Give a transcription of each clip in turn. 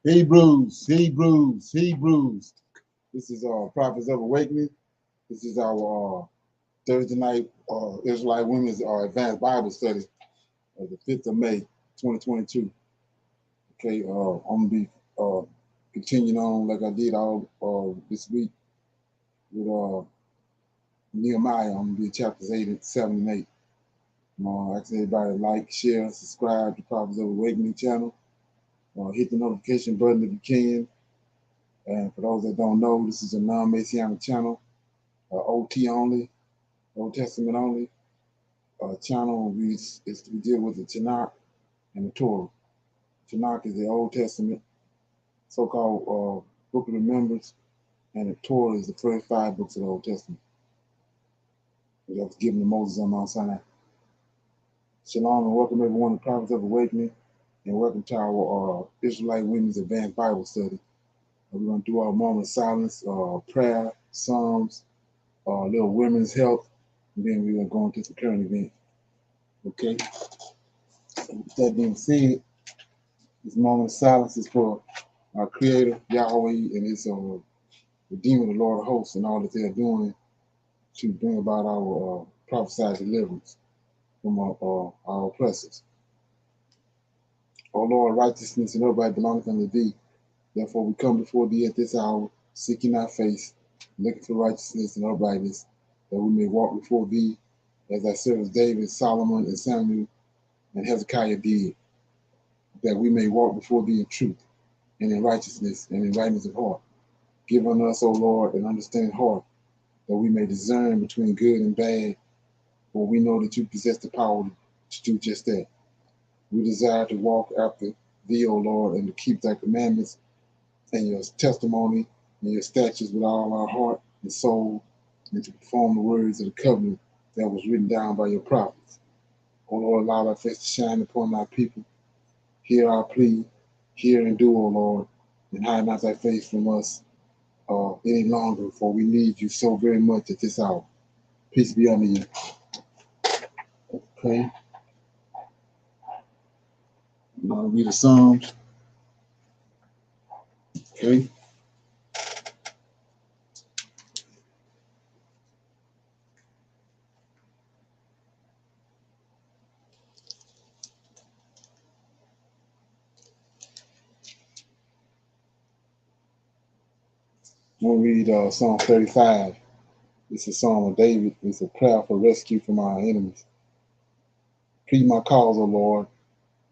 Hebrews, Hebrews, Hebrews. This is Prophets of Awakening. This is our Thursday night Israelite Women's Advanced Bible Study of the 5th of May, 2022. Okay, I'm going to be continuing on like I did all this week with Nehemiah. I'm going to be in chapters 7 and 8. I ask everybody to like, share, subscribe to Prophets of Awakening channel. Hit the notification button if you can. And for those that don't know, this is a non-Messianic channel, OT only, Old Testament only channel. We deal with the Tanakh and the Torah. Tanakh is the Old Testament, so-called Book of Remembrance, and the Torah is the first 5 books of the Old Testament that was given to Moses on Mount Sinai. Shalom and welcome everyone to Prophets of Awakening, and welcome to our Israelite Women's Advanced Bible Study. We're going to do our moment of silence, prayer, psalms, little women's health, and then we're going to go into the current event. Okay? And with that being said, this moment of silence is for our Creator, Yahweh, and His Redeemer, the Lord of hosts, and all that they are doing to bring about our prophesied deliverance from our oppressors. O Lord, righteousness and upright belongeth unto thee. Therefore we come before thee at this hour, seeking thy face, looking for righteousness and uprightness, that we may walk before thee as thy servants David, Solomon, and Samuel, and Hezekiah did, that we may walk before thee in truth, and in righteousness, and in rightness of heart. Give unto us, O Lord, an understanding heart, that we may discern between good and bad, for we know that you possess the power to do just that. We desire to walk after thee, O Lord, and to keep thy commandments and your testimony and your statutes with all our heart and soul, and to perform the words of the covenant that was written down by your prophets. O Lord, allow thy face to shine upon thy people. Hear our plea, hear and do, O Lord, and hide not thy face from us any longer, for we need you so very much at this hour. Peace be unto you. Okay. I'm going to read the Psalms. Okay. I'm going to read Psalm 35. It's a Psalm of David. It's a prayer for rescue from our enemies. Plead my cause, O Lord,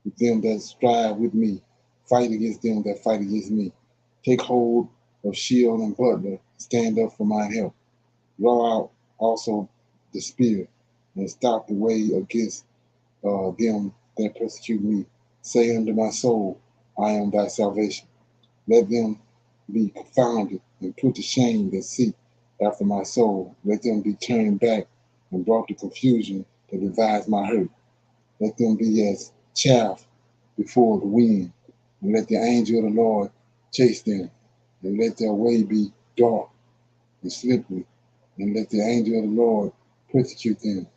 with them that strive with me. Fight against them that fight against me. Take hold of shield and butler. Stand up for my help. Draw out also the spear, and stop the way against them that persecute me. Say unto my soul, I am thy salvation. Let them be confounded and put to shame that seek after my soul. Let them be turned back and brought to confusion that devise my hurt. Let them be as chaff before the wind, and let the angel of the Lord chase them, and let their way be dark and slippery, and let the angel of the Lord persecute them.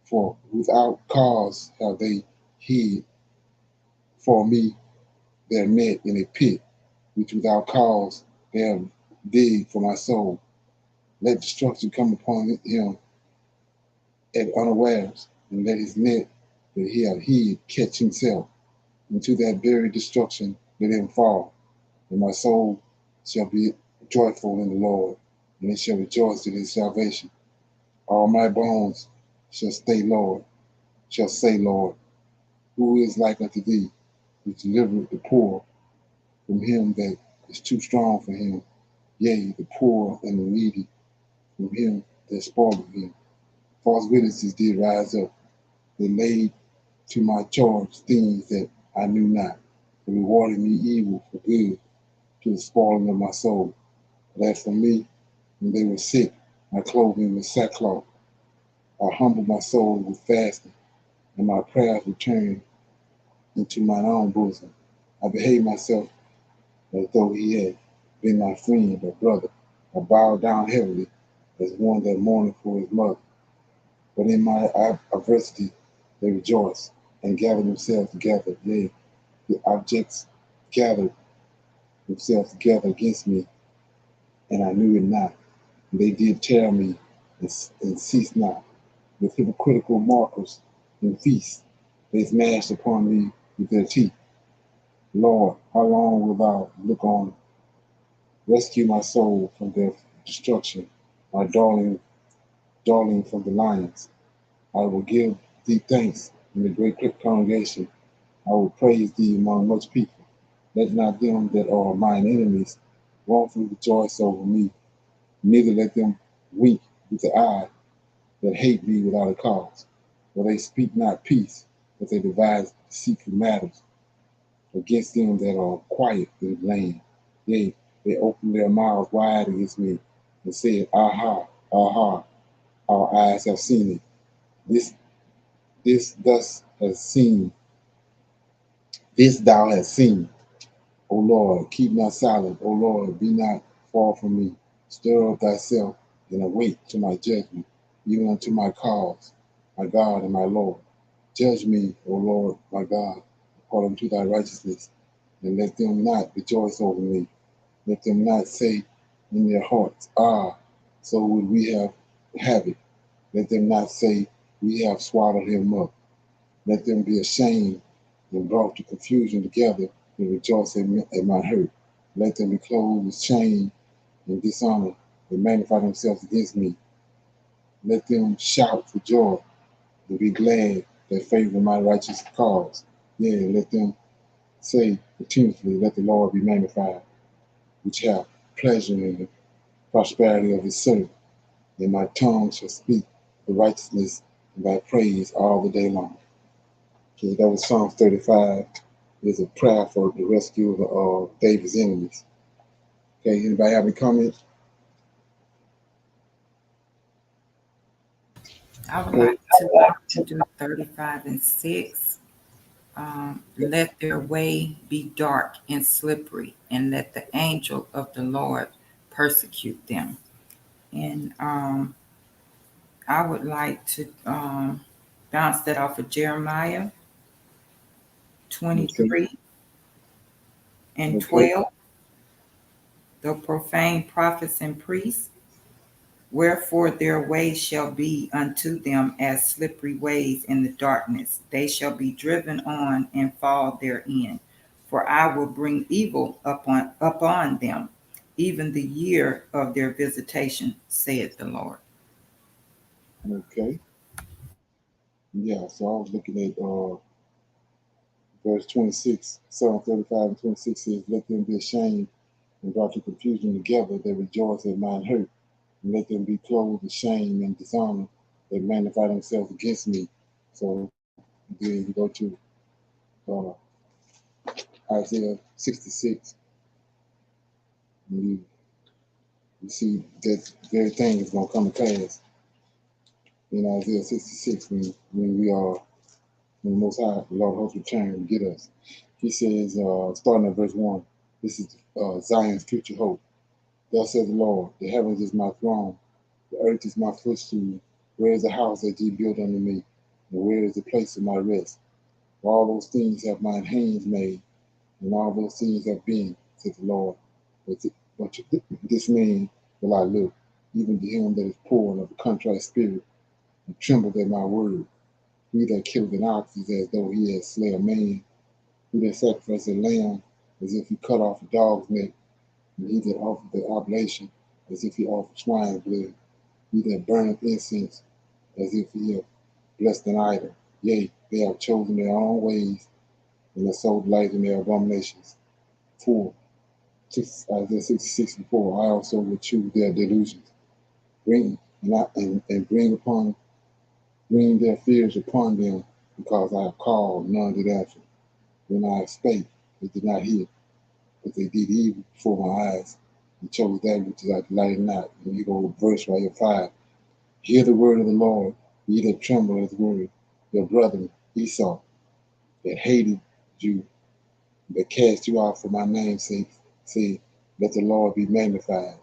For without cause have they hid for me their net in a pit, which without cause they have digged for my soul. Let destruction come upon him at unawares, and let his net that he hath hid catch himself. Into that very destruction let him fall. And my soul shall be joyful in the Lord, and it shall rejoice in his salvation. All my bones shall say, Lord, who is like unto thee, who delivereth the poor from him that is too strong for him, yea, the poor and the needy from him that spoileth him. False witnesses did rise up, they laid to my charge things that I knew not, and rewarded me evil for good, to the spoiling of my soul. But as for me, when they were sick, I clothed them with sackcloth. I humbled my soul with fasting, and my prayers returned into mine own bosom. I behaved myself as though he had been my friend or brother. I bowed down heavily as one that mourneth for his mother. But in my adversity they rejoiced. and gathered themselves together. Yea, the objects gathered themselves together against me, and I knew it not. And they did tear me and cease not. With hypocritical markers and feasts, they smashed upon me with their teeth. Lord, how long wilt thou look on? Rescue my soul from their destruction, my darling from the lions. I will give thee thanks in the great congregation. I will praise thee among much people. Let not them that are mine enemies wrongfully rejoice over me, neither let them wink with the eye that hate me without a cause. For they speak not peace, but they devise deceitful matters against them that are quiet in the land. Yea, they open their mouths wide against me and said, Aha, aha, our eyes have seen it. This this thus has seen, this thou hast seen. O Lord, keep not silent. O Lord, be not far from me. Stir up thyself and awake to my judgment, even unto my cause, my God and my Lord. Judge me, O Lord, my God, according to thy righteousness, and let them not rejoice over me. Let them not say in their hearts, Ah, so would we have it. Let them not say, We have swallowed him up. Let them be ashamed and brought to confusion together and rejoice at my hurt. Let them be clothed with shame and dishonor and magnify themselves against me. Let them shout for joy and be glad that favor my righteous cause. Yea, let them say continuously, Let the Lord be magnified, which have pleasure in the prosperity of his servant. And my tongue shall speak the righteousness of thy praise all the day long. Okay, that was Psalm 35. It's a prayer for the rescue of David's enemies. Okay, anybody have any comments? I would Okay, like to do 35 and 6. Let their way be dark and slippery, and let the angel of the Lord persecute them. And I would like to bounce that off of Jeremiah okay, 23 and okay, 12. The profane prophets and priests, wherefore their ways shall be unto them as slippery ways in the darkness. They shall be driven on and fall therein. For I will bring evil upon them, even the year of their visitation, saith the Lord. okay. Yeah, so I was looking at verse 26, Psalm 35 and 26 says, Let them be ashamed and brought to confusion together that rejoice at mine hurt, and let them be clothed with shame and dishonor that magnify themselves against me. So then you go to uh, Isaiah 66, and you see that very thing is going to come to pass in Isaiah 66 when we are, when the Most High, the Lord hosts return to get us. He says, starting at verse 1, this is Zion's future hope. Thus says the Lord, the heavens is my throne, the earth is my footstool. Where is the house that ye built unto me? And where is the place of my rest? For all those things have mine hands made, and all those things have been, said the Lord. But to this man will I look, even to him that is poor and of a contrite spirit, and trembled at my word. He that killed an ox is as though he had slain a man. He that sacrificed a lamb as if he cut off a dog's neck, and he that offered the oblation as if he offered swine's blood. He that burneth incense as if he had blessed an idol. Yea, they have chosen their own ways, and their soul delights in their abominations. 4. Isaiah 66 and 4. I also will choose their delusions. Bring and bring their fears upon them, because I have called, none did answer. When I spake, they did not hear, but they did evil before my eyes, and chose that which I delighted not. And you go verse right here 5. Hear the word of the Lord, ye that tremble at the word. Your brother Esau, that hated you, that cast you out for my name's sake, said, Let the Lord be magnified.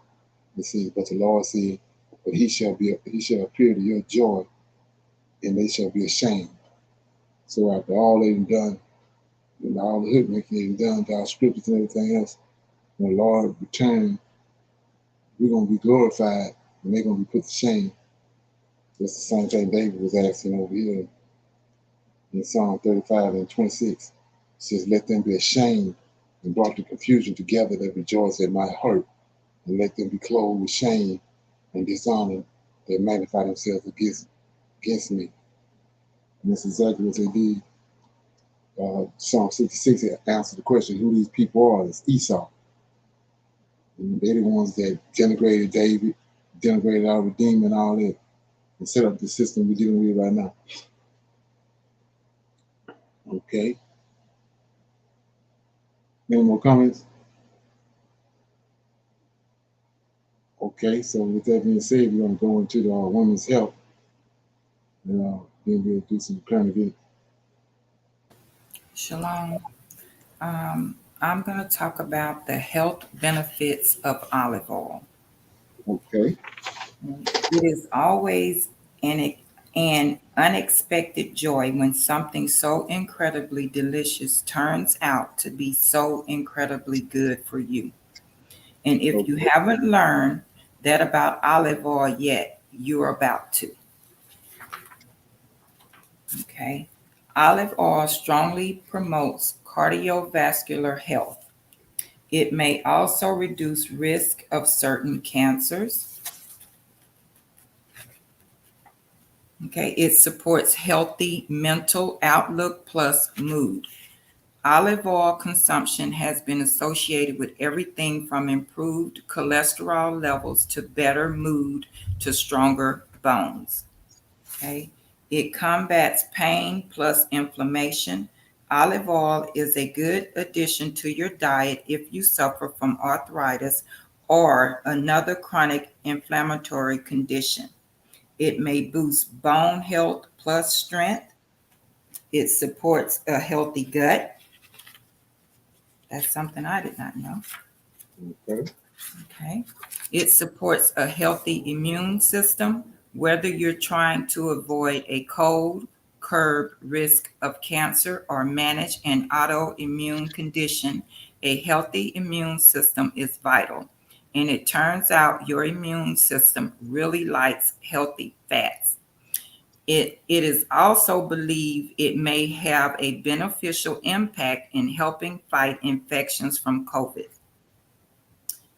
It says, But the Lord said, But he shall appear to your joy, and they shall be ashamed. So after all they've done, and all the hoodwinking they've done to our scriptures and everything else, when the Lord return, we're gonna be glorified and they're gonna be put to shame. That's the same thing David was asking over here in Psalm 35 and 26. It says, let them be ashamed and brought to confusion together that rejoice at my hurt, and let them be clothed with shame and dishonor that magnify themselves against me. And that's exactly what they did. Psalm 66 answered the question who these people are. It's Esau. And they're the ones that denigrated David, denigrated our Redeemer and all that, and set up the system we're dealing with right now. Okay. Any more comments? Okay, so with that being said, we're going to go into the women's health, and then we'll do some current events. Shalom. I'm going to talk about the health benefits of olive oil. Okay. It is always an unexpected joy when something so incredibly delicious turns out to be so incredibly good for you. And if you Okay. haven't learned that about olive oil yet, you're about to. Okay. Olive oil strongly promotes cardiovascular health. It may also reduce risk of certain cancers. Okay, it supports healthy mental outlook plus mood. Olive oil consumption has been associated with everything from improved cholesterol levels to better mood to stronger bones. Okay, it combats pain plus inflammation. Olive oil is a good addition to your diet if you suffer from arthritis or another chronic inflammatory condition. It may boost bone health plus strength. It supports a healthy gut. That's something I did not know. Okay. Okay. It supports a healthy immune system, whether you're trying to avoid a cold, curb risk of cancer, or manage an autoimmune condition. A healthy immune system is vital. And it turns out your immune system really likes healthy fats. It is also believed it may have a beneficial impact in helping fight infections from COVID.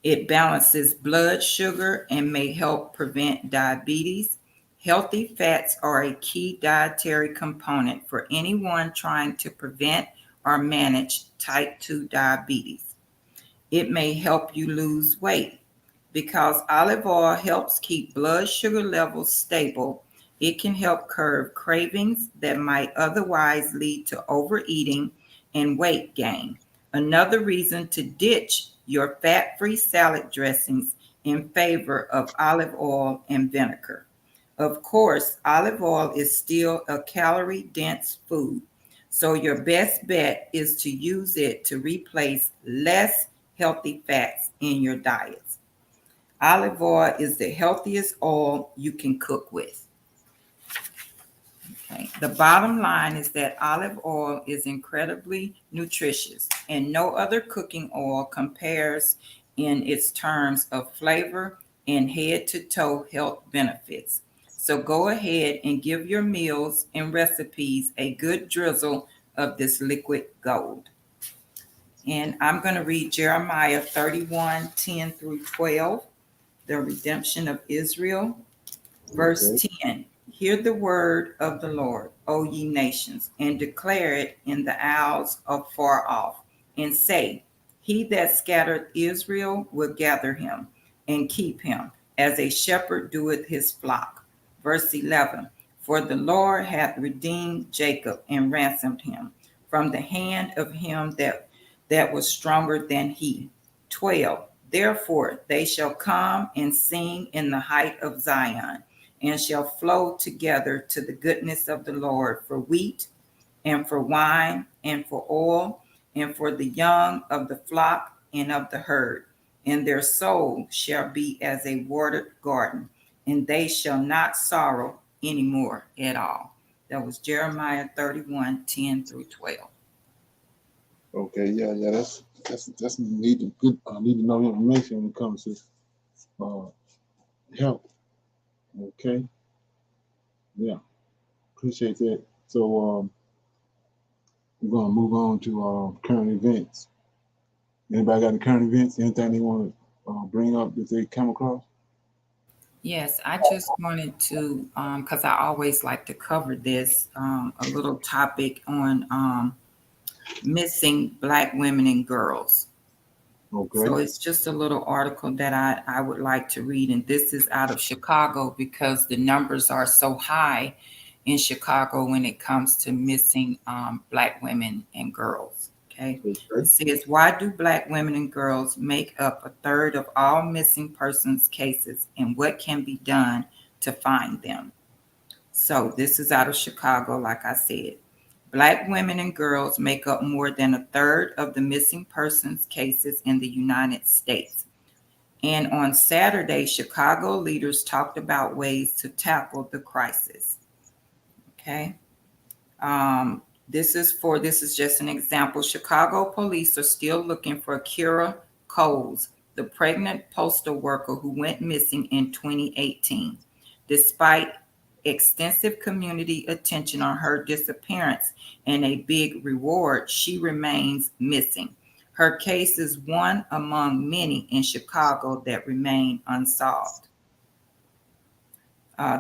It balances blood sugar and may help prevent diabetes. Healthy fats are a key dietary component for anyone trying to prevent or manage type 2 diabetes. It may help you lose weight. Because olive oil helps keep blood sugar levels stable, it can help curb cravings that might otherwise lead to overeating and weight gain. Another reason to ditch your fat free salad dressings in favor of olive oil and vinegar. Of course, olive oil is still a calorie dense food, so your best bet is to use it to replace less healthy fats in your diets. Olive oil is the healthiest oil you can cook with. Okay. The bottom line is that olive oil is incredibly nutritious, and no other cooking oil compares in its terms of flavor and head to toe health benefits. So go ahead and give your meals and recipes a good drizzle of this liquid gold. And I'm going to read Jeremiah 31:10 through 12, the redemption of Israel. Verse Okay. 10. Hear the word of the Lord, O ye nations, and declare it in the isles of far off, and say, he that scattered Israel will gather him and keep him, as a shepherd doeth his flock. Verse 11. For the Lord hath redeemed Jacob and ransomed him from the hand of him that was stronger than he. 12. Therefore they shall come and sing in the height of Zion, and shall flow together to the goodness of the Lord for wheat and for wine and for oil and for the young of the flock and of the herd. And their soul shall be as a watered garden, and they shall not sorrow any more at all. That was Jeremiah 31, 10 through 12. Okay, yeah. That's need to good. Need to know information when it comes to uh, health. Okay, yeah, appreciate that. So we're gonna move on to current events. Anybody got any current events? Anything they want to bring up that they come across? Yes, I just wanted to, because I always like to cover this, a little topic on missing Black women and girls. Okay. So it's just a little article that I would like to read. And this is out of Chicago because the numbers are so high in Chicago when it comes to missing Black women and girls. Okay. It Okay. says, why do Black women and girls make up a third of all missing persons cases, and what can be done to find them? So this is out of Chicago, like I said. Black women and girls make up more than a third of the missing persons cases in the United States. And on Saturday, Chicago leaders talked about ways to tackle the crisis. Okay. This is just an example. Chicago police are still looking for Kira Coles, the pregnant postal worker who went missing in 2018. Despite extensive community attention on her disappearance and a big reward, she remains missing. Her case is one among many in Chicago that remain unsolved.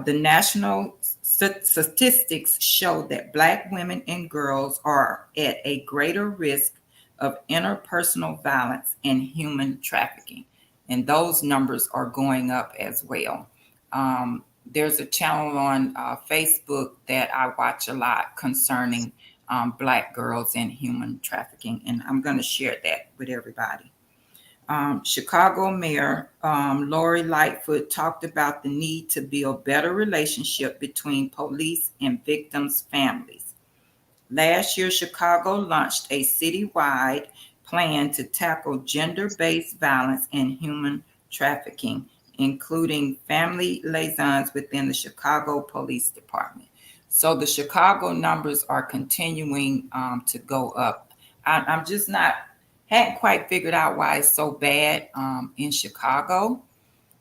The national statistics show that Black women and girls are at a greater risk of interpersonal violence and human trafficking. And those numbers are going up as well. There's a channel on Facebook that I watch a lot concerning Black girls and human trafficking. And I'm going to share that with everybody. Chicago Mayor Lori Lightfoot talked about the need to build better relationship between police and victims' families. Last year, Chicago launched a citywide plan to tackle gender-based violence and human trafficking, including family liaisons within the Chicago Police Department. So the Chicago numbers are continuing to go up. I'm just not hadn't quite figured out why it's so bad in Chicago,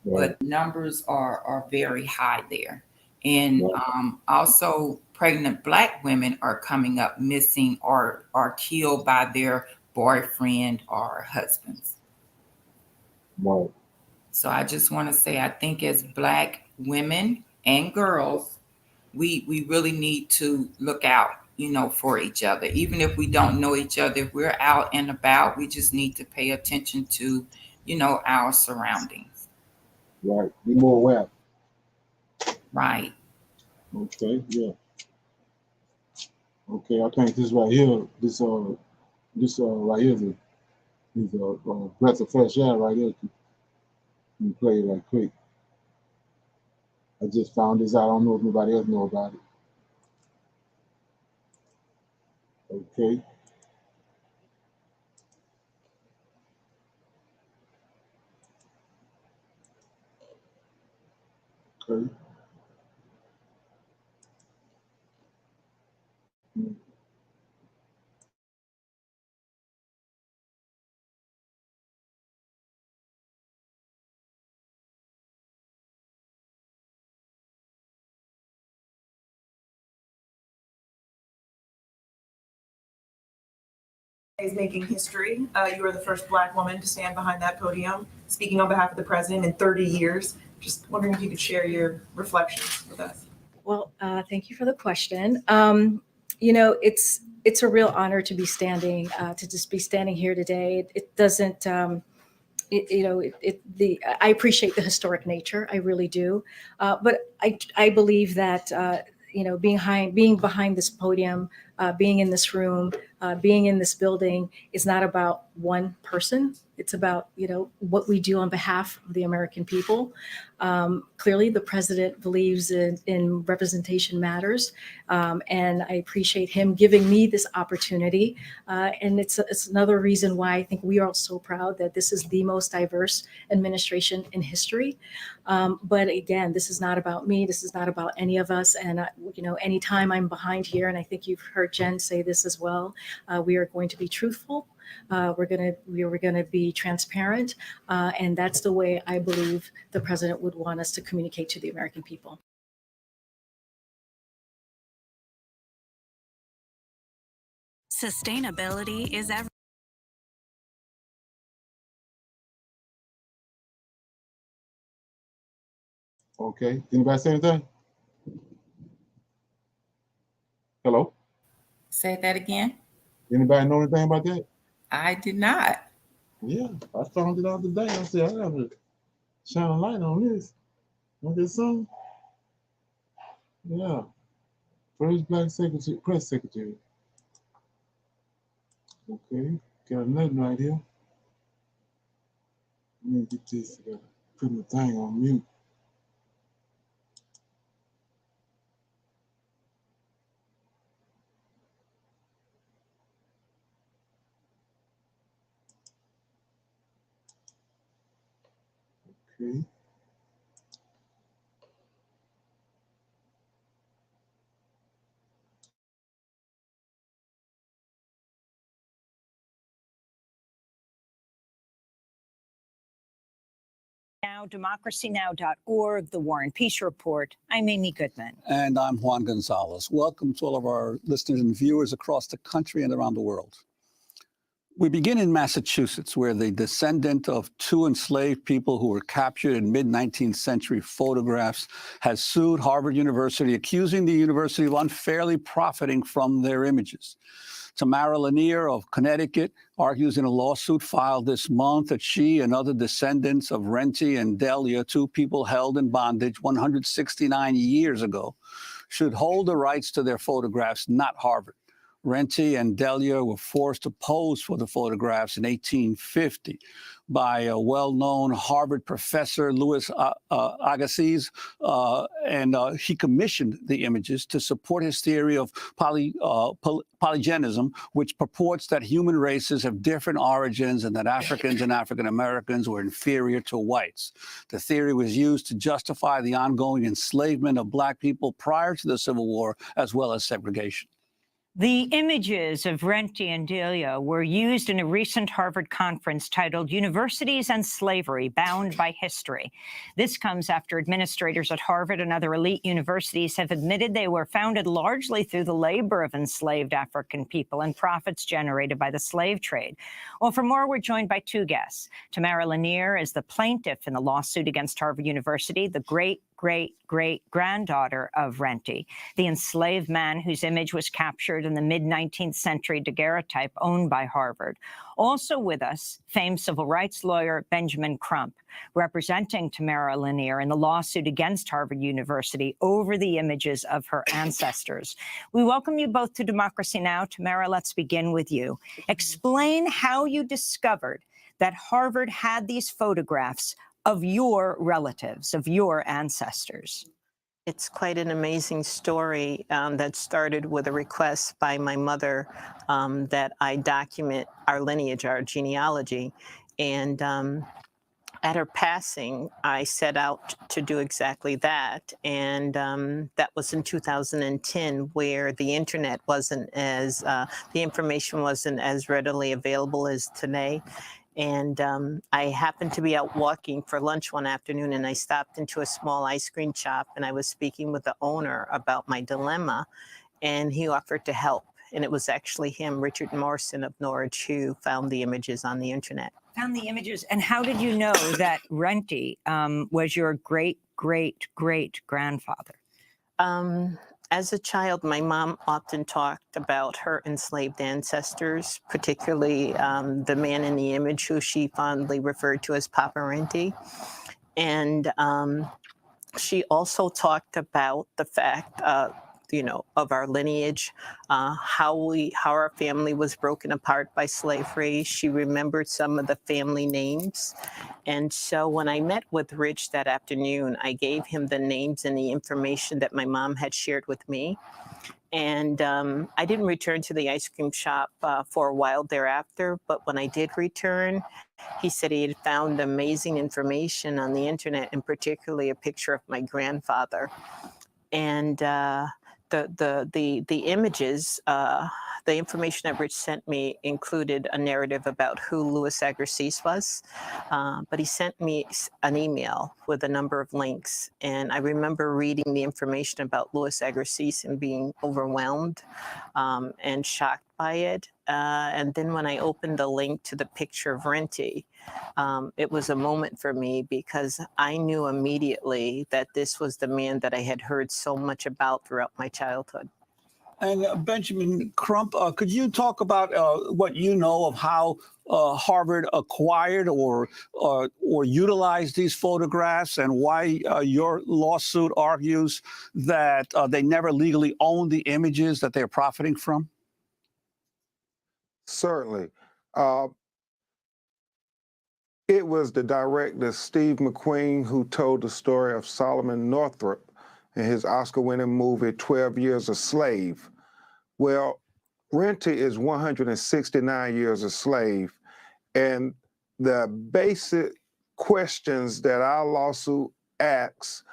Right. but numbers are very high there. And Right. Also, pregnant Black women are coming up missing or are killed by their boyfriend or husbands. Right. So I just want to say, I think as Black women and girls, we really need to look out, for each other. Even if we don't know each other, if we're out and about, we just need to pay attention to, our surroundings. Right. Be more aware. Right. Okay. Yeah. Okay. I think this right here, this right here is a breath of fresh air right here. You play it right quick. I just found this out. I don't know if anybody else know about it. Okay. Okay. Mm. Is making history. You are the first Black woman to stand behind that podium, speaking on behalf of the president in 30 years. Just wondering if you could share your reflections with us. Well, thank you for the question. It's a real honor to be standing, to just be standing here today. It doesn't, I appreciate the historic nature. I really do. But I believe that, being behind this podium being in this room, being in this building is not about one person. It's about, what we do on behalf of the American people. Clearly, the president believes in representation matters, and I appreciate him giving me this opportunity. And it's another reason why I think we are so proud that this is the most diverse administration in history. But again, this is not about me. This is not about any of us. And anytime I'm behind here, and I think you've heard Jen say this as well, we are going to be truthful. We're gonna be transparent, and that's the way I believe the president would want us to communicate to the American people. Sustainability is everything. Okay. Anybody say anything? Hello? Say that again. Anybody know anything about that? I did not. Yeah, I found it out today. I said, I gotta shine a light on this. Want this song? Yeah. First black secretary, press secretary. Okay. Got another right here. Let me get this. I gotta put my thing on mute. Okay. Now, democracynow.org, The War and Peace Report. I'm Amy Goodman. And I'm Juan Gonzalez. Welcome to all of our listeners and viewers across the country and around the world. We begin in Massachusetts, where the descendant of two enslaved people who were captured in mid-19th century photographs has sued Harvard University, accusing the university of unfairly profiting from their images. Tamara Lanier of Connecticut argues in a lawsuit filed this month that she and other descendants of Renty and Delia, two people held in bondage 169 years ago, should hold the rights to their photographs, not Harvard. Renty and Delia were forced to pose for the photographs in 1850 by a well-known Harvard professor, Louis Agassiz, and he commissioned the images to support his theory of polygenism, which purports that human races have different origins and that Africans and African Americans were inferior to whites. The theory was used to justify the ongoing enslavement of Black people prior to the Civil War, as well as segregation. The images of Renty and Delia were used in a recent Harvard conference titled Universities and Slavery, Bound by History. This comes after administrators at Harvard and other elite universities have admitted they were founded largely through the labor of enslaved African people and profits generated by the slave trade. Well, for more, we're joined by two guests. Tamara Lanier is the plaintiff in the lawsuit against Harvard University, the great-great-great-granddaughter of Renty, the enslaved man whose image was captured in the mid-19th century daguerreotype owned by Harvard. Also with us, famed civil rights lawyer Benjamin Crump, representing Tamara Lanier in the lawsuit against Harvard University over the images of her ancestors. We welcome you both to Democracy Now! Tamara, let's begin with you. Explain how you discovered that Harvard had these photographs of your relatives, of your ancestors. It's quite an amazing story that started with a request by my mother that I document our lineage, our genealogy. And at her passing, I set out to do exactly that. And that was in 2010, where the internet wasn't as, the information wasn't as readily available as today. And I happened to be out walking for lunch one afternoon, and I stopped into a small ice cream shop, and I was speaking with the owner about my dilemma, and he offered to help. And it was actually him, Richard Morrison of Norwich, who found the images on the internet. Found the images. And how did you know that Renty was your great-great-great-grandfather? As a child, my mom often talked about her enslaved ancestors, particularly the man in the image who she fondly referred to as Papa Renty. And she also talked about the fact of our lineage, how our family was broken apart by slavery. She remembered some of the family names. And so when I met with Rich that afternoon, I gave him the names and the information that my mom had shared with me. And I didn't return to the ice cream shop for a while thereafter. But when I did return, he said he had found amazing information on the internet, and particularly a picture of my grandfather. And the images, the information that Rich sent me included a narrative about who Louis Agassiz was, but he sent me an email with a number of links. And I remember reading the information about Louis Agassiz and being overwhelmed and shocked by it. And then when I opened the link to the picture of Renty, it was a moment for me because I knew immediately that this was the man that I had heard so much about throughout my childhood. And Benjamin Crump, could you talk about what you know of how Harvard acquired or utilized these photographs, and why your lawsuit argues that they never legally owned the images that they're profiting from? Certainly. It was the director, Steve McQueen, who told the story of Solomon Northup in his Oscar-winning movie, 12 Years a Slave. Well, Renty is 169 years a slave, and the basic questions that our lawsuit asks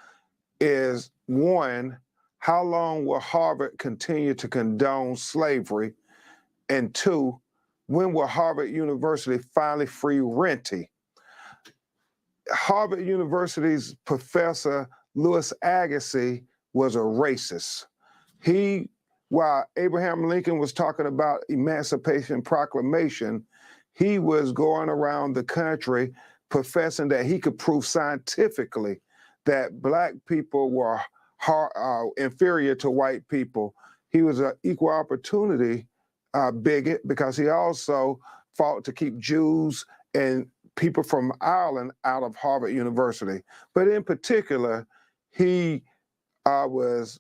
is, one, how long will Harvard continue to condone slavery? And two, when will Harvard University finally free Renty? Harvard University's professor, Louis Agassiz, was a racist. While Abraham Lincoln was talking about Emancipation Proclamation, he was going around the country professing that he could prove scientifically that Black people were inferior to white people. He was an equal opportunity bigot because he also fought to keep Jews and people from Ireland out of Harvard University. But in particular, he was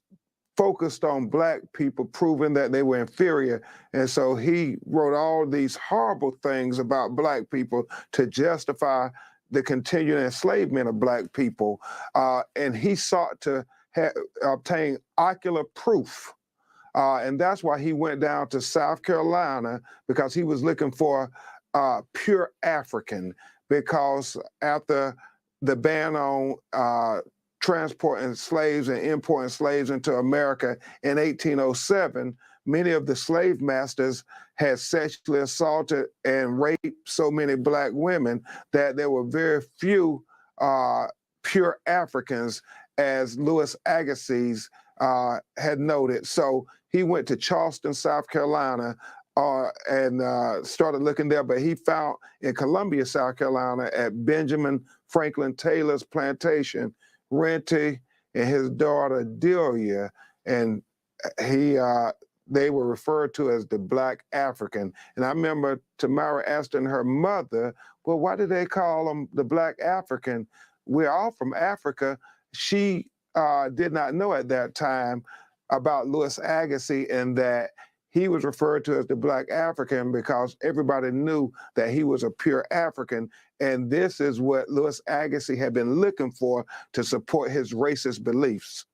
focused on Black people, proving that they were inferior. And so he wrote all these horrible things about Black people to justify the continued enslavement of Black people. And he sought to obtain ocular proof. And that's why he went down to South Carolina, because he was looking for pure African, because after the ban on transporting slaves and importing slaves into America in 1807, many of the slave masters had sexually assaulted and raped so many Black women that there were very few pure Africans, as Louis Agassiz had noted. So he went to Charleston, South Carolina, and started looking there, but he found in Columbia, South Carolina, at Benjamin Franklin Taylor's plantation, Renty and his daughter Delia, and they were referred to as the Black African. And I remember Tamara asking her mother, well, why did they call them the Black African? We're all from Africa. She did not know at that time about Louis Agassiz, and that he was referred to as the Black African because everybody knew that he was a pure African. And this is what Louis Agassiz had been looking for to support his racist beliefs.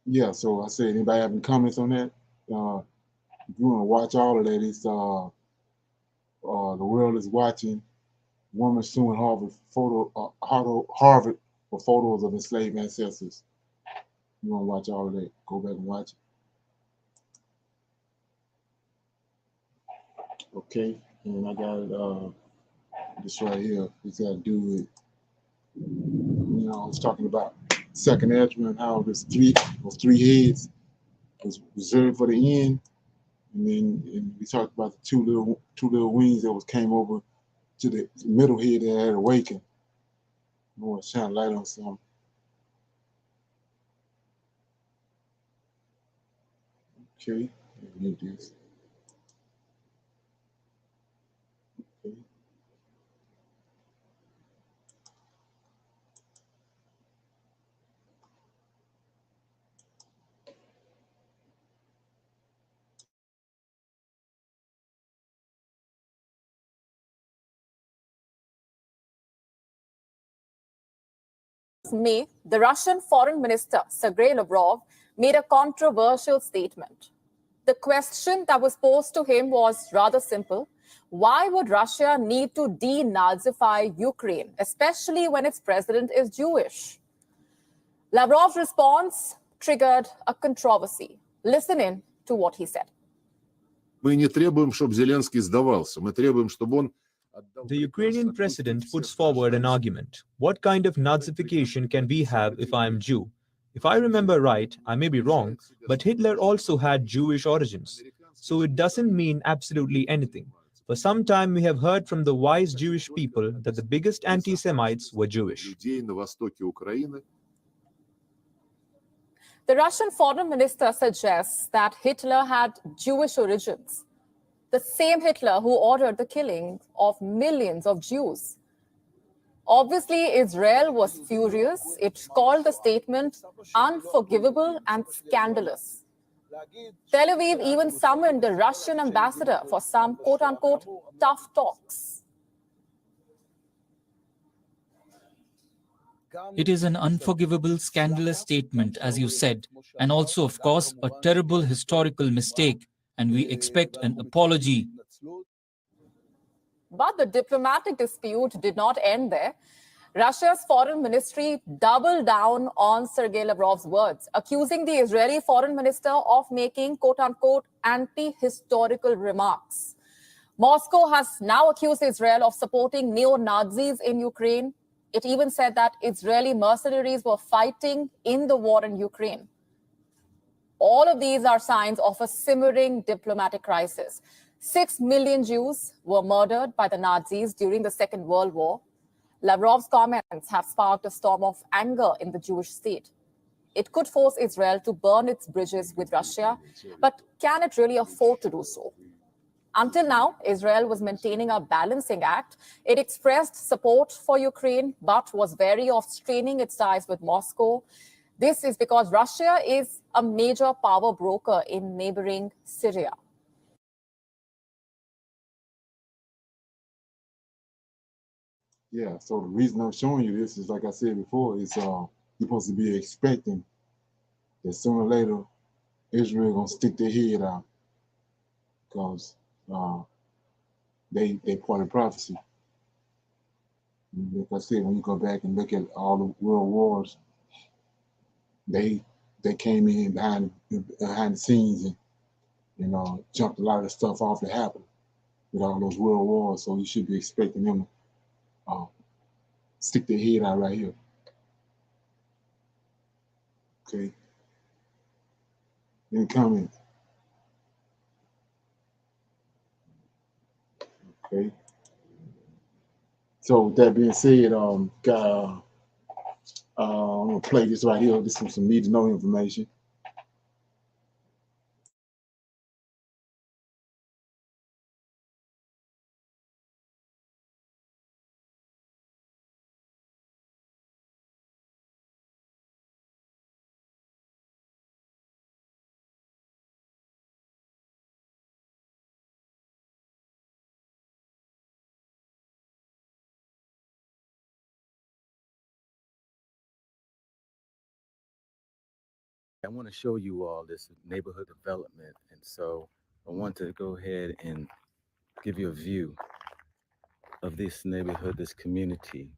Yeah, so I said, anybody have any comments on that? If you want to watch all of that, it's The World is Watching. Woman suing Harvard for photos of enslaved ancestors. You want to watch all of that, go back and watch it. Okay, and I got it this right here. It's got to do with, I was talking about Second Ezra and how those three heads was reserved for the end. And we talked about the two little wings that came over to the middle head that had awakened. I want to shine light on something. Okay, mute this. Okay. May, the Russian Foreign Minister Sergei Lavrov made a controversial statement. The question that was posed to him was rather simple. Why would Russia need to denazify Ukraine, especially when its president is Jewish? Lavrov's response triggered a controversy. Listen in to what he said. Мы не требуем, чтобы Зеленский сдавался. Мы требуем, чтобы он The Ukrainian president puts forward an argument. What kind of Nazification can we have if I am Jew? If I remember right, I may be wrong, but Hitler also had Jewish origins. So it doesn't mean absolutely anything. For some time, we have heard from the wise Jewish people that the biggest anti-Semites were Jewish. The Russian foreign minister suggests that Hitler had Jewish origins. The same Hitler who ordered the killing of millions of Jews. Obviously, Israel was furious. It called the statement unforgivable and scandalous. Tel Aviv even summoned the Russian ambassador for some quote-unquote tough talks. It is an unforgivable, scandalous statement, as you said, and also, of course, a terrible historical mistake, and we expect an apology. But the diplomatic dispute did not end there. Russia's foreign ministry doubled down on Sergei Lavrov's words, accusing the Israeli foreign minister of making quote-unquote anti-historical remarks. Moscow has now accused Israel of supporting neo-Nazis in Ukraine. It even said that Israeli mercenaries were fighting in the war in Ukraine. All of these are signs of a simmering diplomatic crisis. 6 million Jews were murdered by the Nazis during the Second World War. Lavrov's comments have sparked a storm of anger in the Jewish state. It could force Israel to burn its bridges with Russia, but can it really afford to do so? Until now, Israel was maintaining a balancing act. It expressed support for Ukraine, but was wary of straining its ties with Moscow. This is because Russia is a major power broker in neighboring Syria. Yeah, so the reason I'm showing you this is, like I said before, is you're supposed to be expecting that sooner or later Israel gonna stick their head out because they part of prophecy. Like I said, when you go back and look at all the world wars, they came in behind the scenes and jumped a lot of the stuff off that happened with all those world wars. So you should be expecting them to stick their head out right here. Okay. Any comments? Okay. So with that being said, I'm gonna play this right here. This is some need to know information. I want to show you all this neighborhood development, and so I want to go ahead and give you a view of this neighborhood, this community.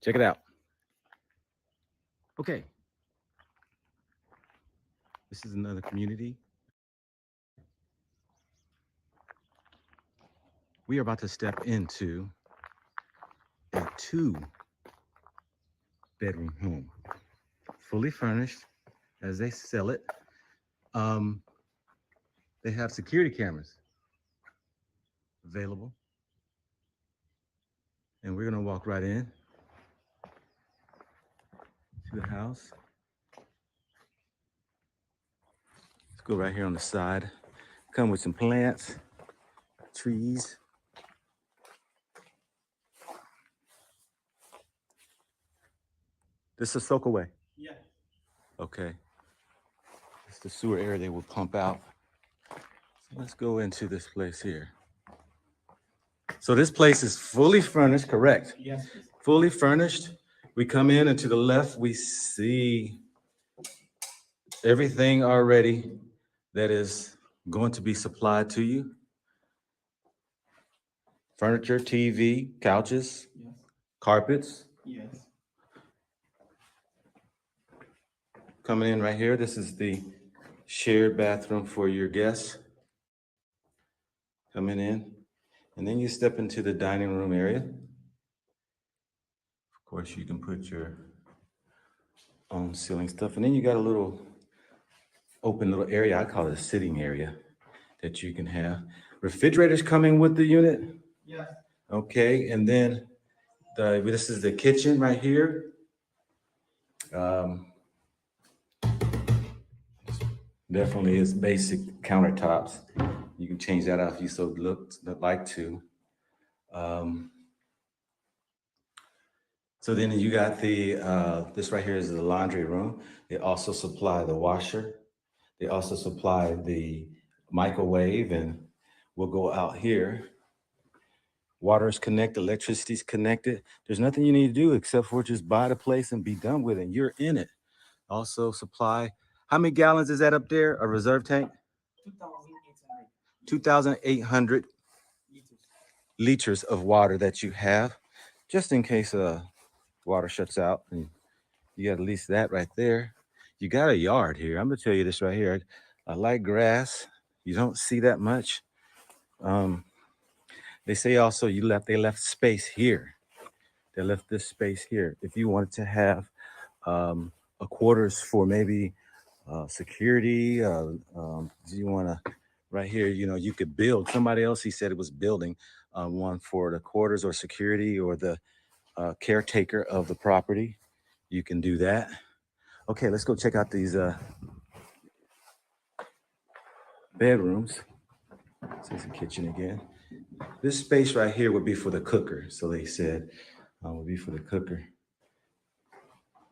Check it out. Okay. This is another community. We are about to step into a 2-bedroom home, fully furnished as they sell it. They have security cameras available. And we're gonna walk right in to the house. go right here on the side. Come with some plants, trees. This is Soakaway? Yeah. Okay. It's the sewer area they will pump out. So let's go into this place here. So this place is fully furnished, correct? Yes. Fully furnished. We come in and to the left, we see everything already that is going to be supplied to you. Furniture, TV, couches, yes. Carpets. Yes. Coming in right here, this is the shared bathroom for your guests. Coming in, and then you step into the dining room area. Of course, you can put your own ceiling stuff, and then you got a little open little area. I call it a sitting area that you can have. Refrigerators coming with the unit. Yes. Okay, and then this is the kitchen right here. Definitely is basic countertops. You can change that out if you so like to. So then you got this right here is the laundry room. They also supply the washer. They also supply the microwave, and we'll go out here. Water is connected, electricity's connected. There's nothing you need to do except for just buy the place and be done with it. And you're in it. Also supply. How many gallons is that up there? A reserve tank? 2,800 liters of water that you have, just in case water shuts out. And you got at least that right there. You got a yard here. I'm gonna tell you this right here. I like grass. You don't see that much. They say also they left space here. They left this space here. If you wanted to have a quarters for maybe security, you want to right here, you could build. Somebody else, he said it was building one for the quarters or security or the caretaker of the property. You can do that. Okay, let's go check out these bedrooms. This is the kitchen again. This space right here would be for the cooker. So they said would be for the cooker.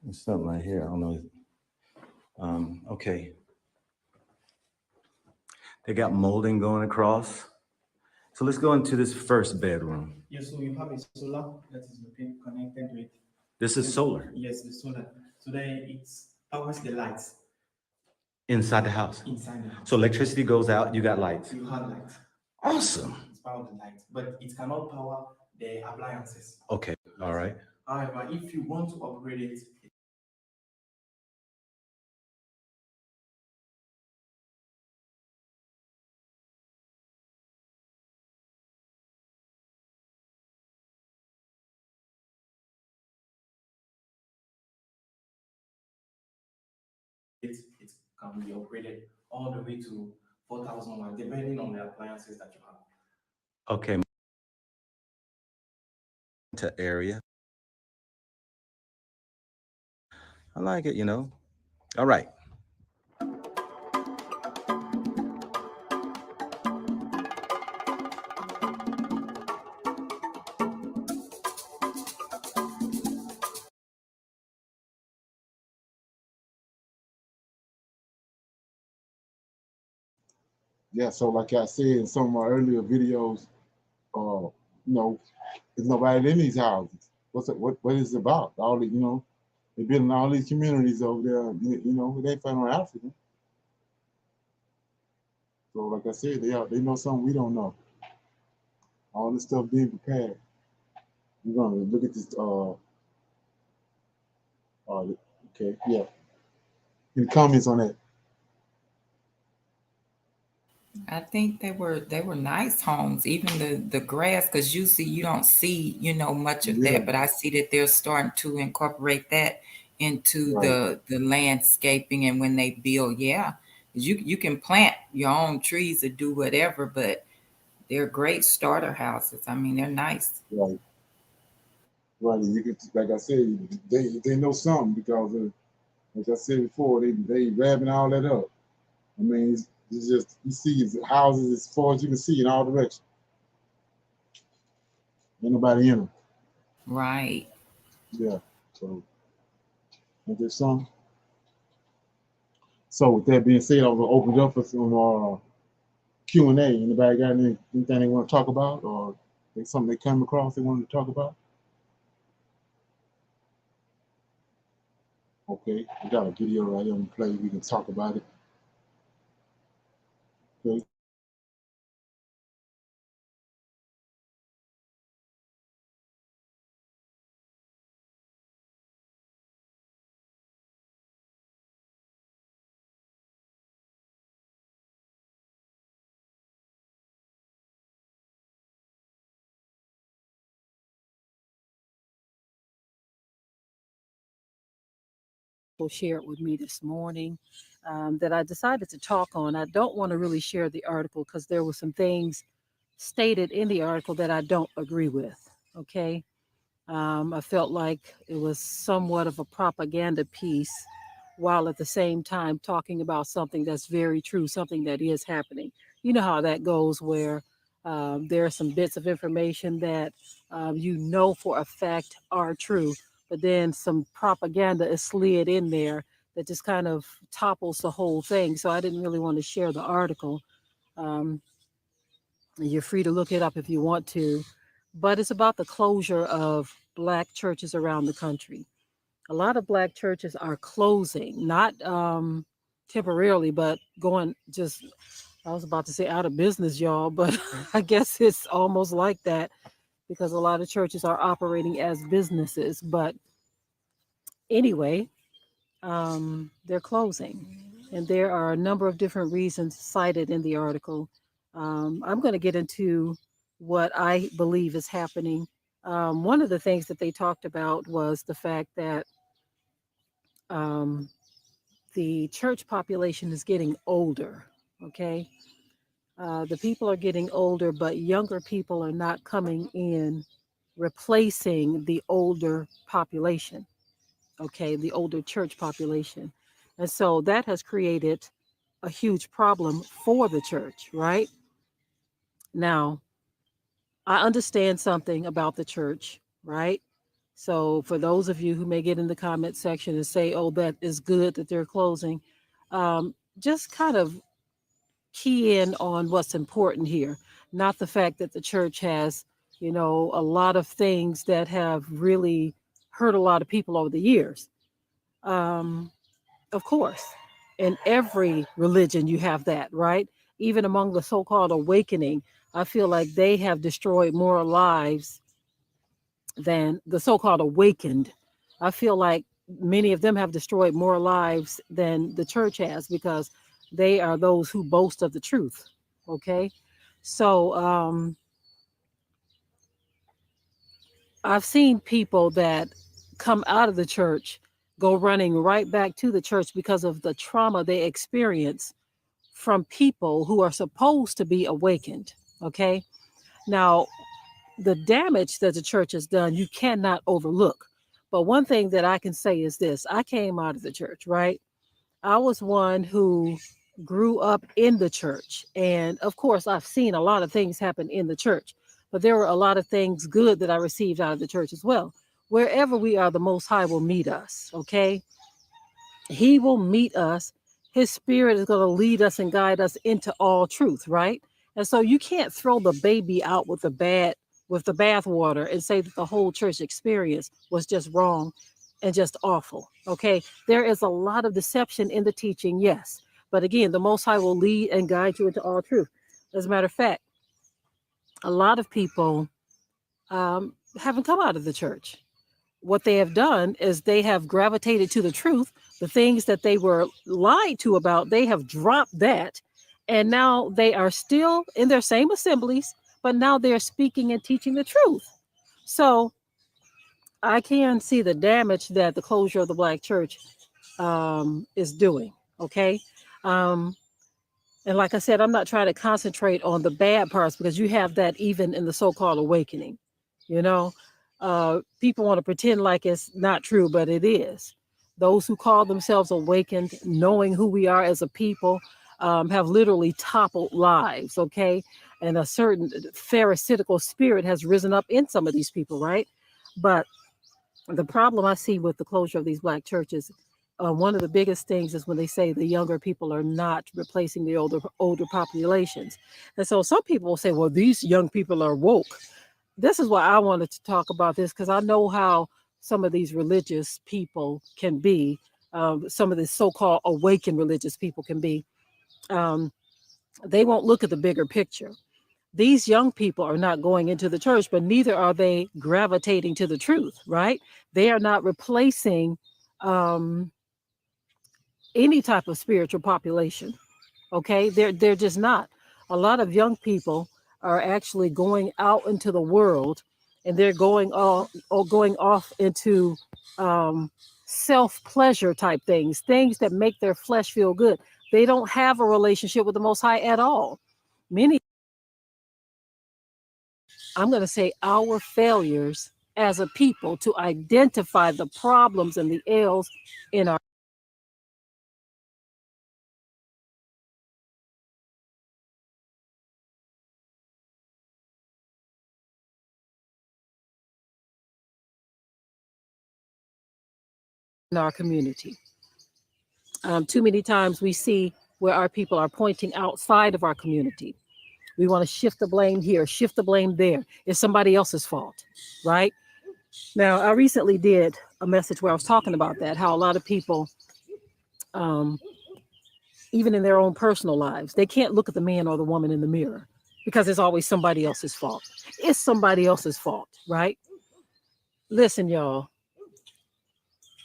There's something right here. I don't know. Okay. They got molding going across. So let's go into this first bedroom. Yes, so you have a solar that is connected with. This is solar. Yes, the solar. So then it powers the lights. Inside the house? Inside the house. So electricity goes out, you got lights? You have lights. Awesome. It's power the lights, but it cannot power the appliances. Okay, all right. However, if you want to upgrade it, it can be upgraded all the way to 4,000 watts, depending on the appliances that you have. Okay. To area. I like it, All right. Yeah, so like I said in some of my earlier videos, there's nobody in these houses. What is it about? All the, they're building all these communities over there, they ain't finding no African. So like I said, they know something we don't know. All this stuff being prepared. We're gonna look at this okay, yeah. Any comments on that? I think they were nice homes, even the grass, because usually you don't see, much of that, but I see that they're starting to incorporate that into the landscaping, and when they build, you can plant your own trees or do whatever, but they're great starter houses. I mean, they're nice. Right. You can, like I said, they know something because like I said before, they wrapping all that up. I mean, it's just, you see his houses as far as you can see in all directions. Ain't nobody in them. Right. Yeah. So, ain't there some? So with that being said, I'm gonna open it up for some Q&A. Anybody got anything they want to talk about, or something they come across they wanted to talk about? Okay, we got a video right here on the play. We can talk about it. Okay. Shared with me this morning that I decided to talk on. I don't want to really share the article because there were some things stated in the article that I don't agree with. Okay. I felt like it was somewhat of a propaganda piece while at the same time talking about something that's very true, something that is happening. You know how that goes, where there are some bits of information that you know for a fact are true, but then some propaganda is slid in there that just kind of topples the whole thing. So I didn't really want to share the article. Um, you're free to look it up if you want to, but it's about the closure of Black churches around the country. A lot of Black churches are closing, not temporarily, but going just, I was about to say out of business, y'all, but I guess it's almost like that because a lot of churches are operating as businesses. But anyway, they're closing. And there are a number of different reasons cited in the article. I'm going to get into what I believe is happening. One of the things that they talked about was the fact that the church population is getting older. Okay. The people are getting older, but younger people are not coming in, replacing the older population. Okay. The older church population. And so that has created a huge problem for the church, right? Now, I understand something about the church, right? So for those of you who may get in the comment section and say, oh, that is good that they're closing, just kind of key in on what's important here, not the fact that the church has, you know, a lot of things that have really hurt a lot of people over the years. Of course, in every religion, you have that, right? Even among the so called awakening, I feel like they have destroyed more lives than the so called awakened. I feel like many of them have destroyed more lives than the church has because they are those who boast of the truth. Okay. So I've seen people that come out of the church go running right back to the church because of the trauma they experience from people who are supposed to be awakened. Okay. Now, the damage that the church has done, you cannot overlook. But one thing that I can say is this: I came out of the church, right? I was one who grew up in the church. And of course, I've seen a lot of things happen in the church, but there were a lot of things good that I received out of the church as well. Wherever we are, the Most High will meet us. Okay. He will meet us. His spirit is going to lead us and guide us into all truth, right? And so you can't throw the baby out with the bathwater and say that the whole church experience was just wrong and just awful. Okay. There is a lot of deception in the teaching, yes. But again, the Most High will lead and guide you into all truth. As a matter of fact, a lot of people haven't come out of the church. What they have done is they have gravitated to the truth. The things that they were lied to about, they have dropped that. And now they are still in their same assemblies, but now they're speaking and teaching the truth. So I can see the damage that the closure of the Black church is doing. Okay. And like I said, I'm not trying to concentrate on the bad parts because you have that even in the so-called awakening. You know, people want to pretend like it's not true, but it is. Those who call themselves awakened, knowing who we are as a people, have literally toppled lives, okay? And a certain pharisaical spirit has risen up in some of these people, right? But the problem I see with the closure of these Black churches, one of the biggest things is when they say the younger people are not replacing the older populations. And so some people will say, well, these young people are woke. This is why I wanted to talk about this, because I know how some of these religious people can be. Some of the so-called awakened religious people can be. They won't look at the bigger picture. These young people are not going into the church, but neither are they gravitating to the truth, right? They are not replacing any type of spiritual population. Okay, they're just not. A lot of young people are actually going out into the world, and they're going off into self-pleasure type things that make their flesh feel good. They don't have a relationship with the Most High at all. Many, I'm going to say, our failures as a people to identify the problems and the ills in our community. Too many times we see where our people are pointing outside of our community. We want to shift the blame here, shift the blame there. It's somebody else's fault, right? Now, I recently did a message where I was talking about that, how a lot of people, even in their own personal lives, they can't look at the man or the woman in the mirror because it's always somebody else's fault. It's somebody else's fault, right? Listen, y'all,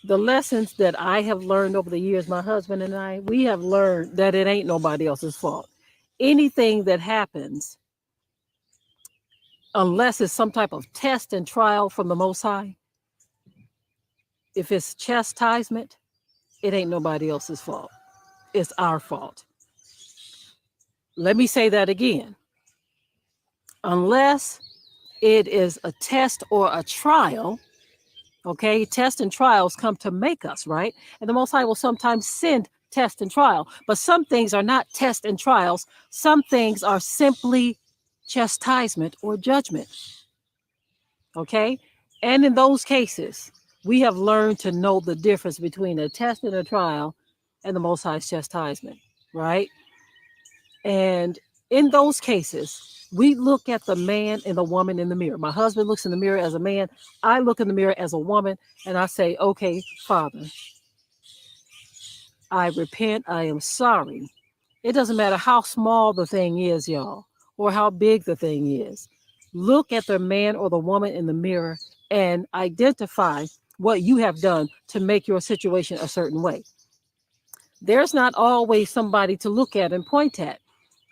the lessons that I have learned over the years, my husband and I, we have learned that it ain't nobody else's fault. Anything that happens, unless it's some type of test and trial from the Most High, if it's chastisement, it ain't nobody else's fault. It's our fault. Let me say that again. Unless it is a test or a trial, okay? Tests and trials come to make us, right? And the Most High will sometimes send test and trial, but some things are not test and trials. Some things are simply chastisement or judgment, okay? And in those cases, we have learned to know the difference between a test and a trial and the Most High's chastisement, right? And in those cases, we look at the man and the woman in the mirror. My husband looks in the mirror as a man. I look in the mirror as a woman, and I say, okay, Father, I repent. I am sorry. It doesn't matter how small the thing is, y'all, or how big the thing is. Look at the man or the woman in the mirror and identify what you have done to make your situation a certain way. There's not always somebody to look at and point at.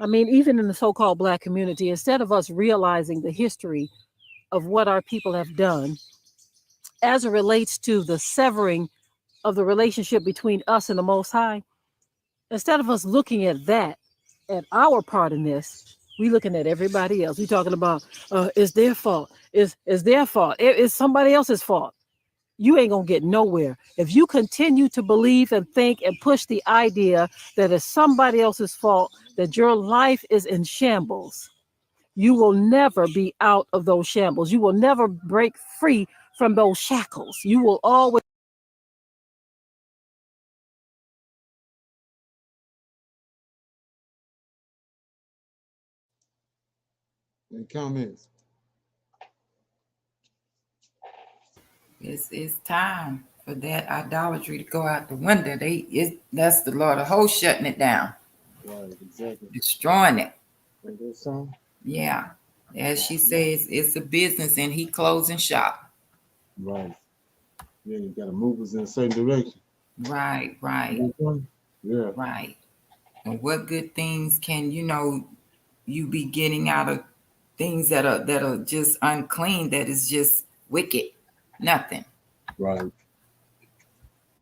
I mean, even in the so-called Black community, instead of us realizing the history of what our people have done as it relates to the severing of the relationship between us and the Most High, instead of us looking at that, at our part in this, we looking at everybody else. We talking about it's their fault. It's their fault. It's somebody else's fault. You ain't gonna get nowhere. If you continue to believe and think and push the idea that it's somebody else's fault, that your life is in shambles, you will never be out of those shambles. You will never break free from those shackles. You will always Any comments? It's time for that idolatry to go out the window. That's the Lord of hosts shutting it down, Right, exactly. destroying it. Ain't that song? Yeah. As she says, it's a business and he closing shop. Right. Yeah, you gotta move us in a certain direction. Right. Yeah. Right. And what good things can you be getting out of things that are just unclean, that is just wicked? Nothing. Right.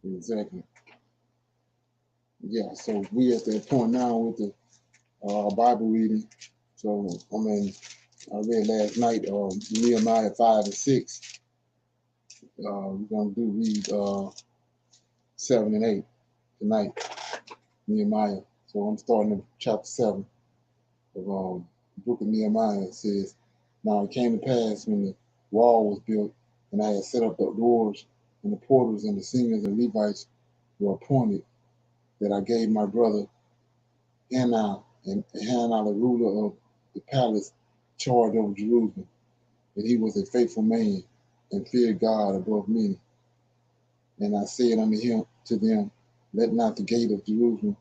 Exactly. Yeah. So we at that point now with the Bible reading. So I mean, I read last night Nehemiah 5 and 6. We're gonna read 7 and 8 tonight. Nehemiah So I'm starting in chapter 7 of the book of Nehemiah. It says, "Now it came to pass when the wall was built, and I had set up the doors and the porters and the singers and Levites were appointed, that I gave my brother Hananiah and Hananiah, the ruler of the palace, charge over Jerusalem. That he was a faithful man and feared God above many. And I said unto him to them, let not the gate of Jerusalem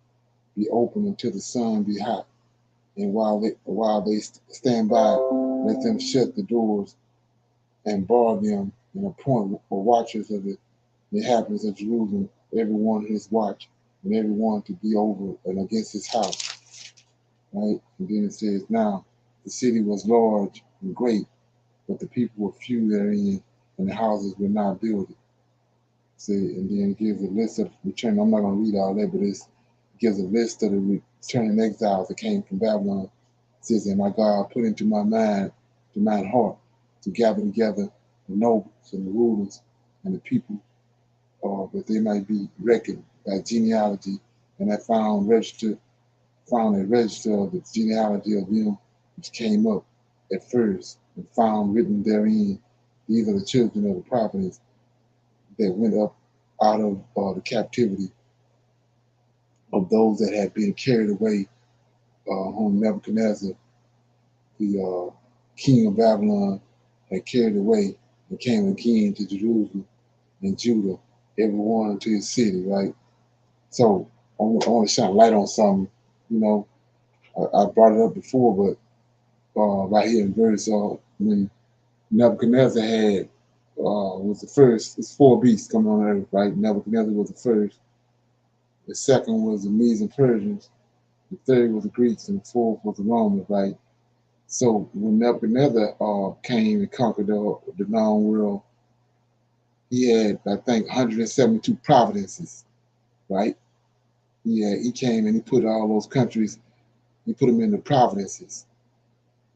be open until the sun be hot. And while they stand by, let them shut the doors and bar them, and appoint for watchers of the inhabitants of Jerusalem, everyone his watch, and everyone to be over and against his house." Right? And then it says, "Now the city was large and great, but the people were few therein, and the houses were not built." See, and then it gives a list of return. I'm not going to read all that, but it gives a list of the returning exiles that came from Babylon. It says, "And my God put into my heart, to gather together the nobles and the rulers and the people, that they might be reckoned by genealogy. And I found a register of the genealogy of them which came up at first, and found written therein, these are the children of the prophets that went up out of the captivity of those that had been carried away, whom Nebuchadnezzar, the king of Babylon, had carried away, and came again to Jerusalem and Judah, everyone to his city," right? So I want to shine light on something. You know, I brought it up before, but right here in verse, when Nebuchadnezzar had was the first, it's 4 beasts coming on earth, right? Nebuchadnezzar was the first. The second was the Medes and Persians. The third was the Greeks, and the fourth was the Romans, right? So when Nebuchadnezzar came and conquered the known world, he had, I think, 172 provinces, right? He came and he put all those countries, he put them in the provinces,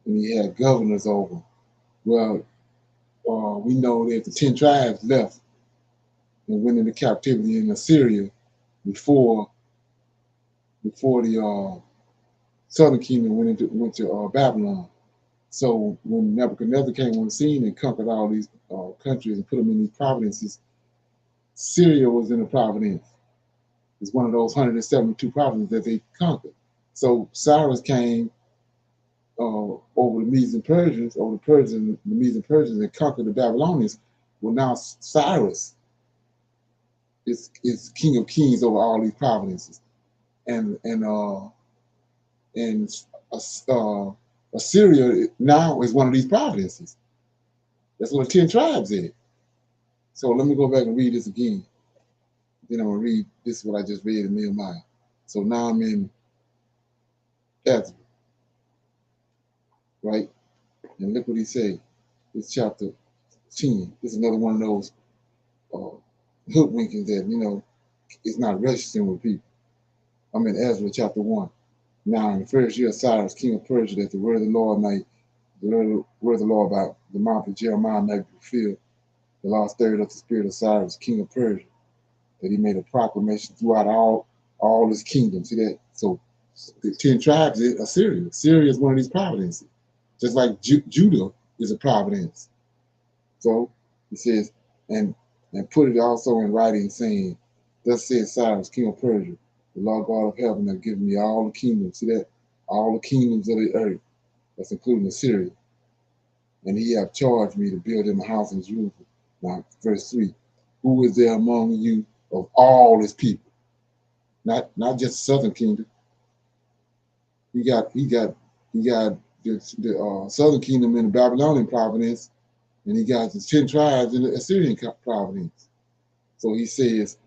and he had governors over them. Well, we know that the 10 tribes left and went into captivity in Assyria before the southern kingdom went to Babylon. So when Nebuchadnezzar came on the scene and conquered all these countries and put them in these provinces, Syria was in the province. It's one of those 172 provinces that they conquered. So Cyrus came over the Medes and Persians, the Medes and Persians, and conquered the Babylonians. Well, now Cyrus is king of kings over all these provinces, and Assyria now is one of these provinces. That's what the 10 tribes is. So let me go back and read this again. Then I'm gonna read this is what I just read in Nehemiah. So now I'm in Ezra, right? And look what he said. It's chapter 10. This is another one of those hoodwinkings that, it's not registering with people. I'm in Ezra chapter 1. Now in the first year of Cyrus, king of Persia, that the word of the Lord about the mouth of Jeremiah might be fulfilled. The law stirred up the spirit of Cyrus, king of Persia, that he made a proclamation throughout all his kingdom. See that? So the 10 tribes is Assyria. Syria is one of these provinces, just like Judah is a province. So he says, and put it also in writing, saying, "Thus says Cyrus, king of Persia, the Lord God of heaven has given me all the kingdoms." See that? All the kingdoms of the earth, that's including Assyria. "And he have charged me to build him a house in Jerusalem." Now, verse 3, "Who is there among you of all his people?" Not just the southern kingdom. He got the southern kingdom in the Babylonian province, and he got the 10 tribes in the Assyrian province. So he says,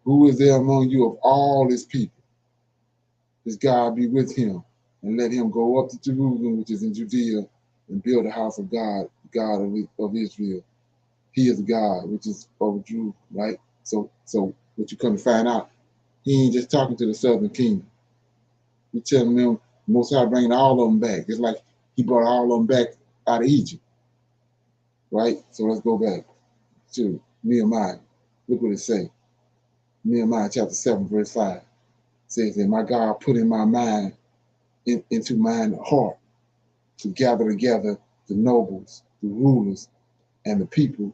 "Who is there among you of all his people? His God be with him, and let him go up to Jerusalem, which is in Judea, and build a house of God, God of Israel. He is God, which is over Jerusalem," right? So what you come to find out, he ain't just talking to the southern kingdom. He's telling them Most High bringing all of them back. It's like he brought all of them back out of Egypt, right? So let's go back to Nehemiah. Look what it say. Nehemiah chapter 7, verse 5. says that my God put in my mind, into mine heart, to gather together the nobles, the rulers, and the people,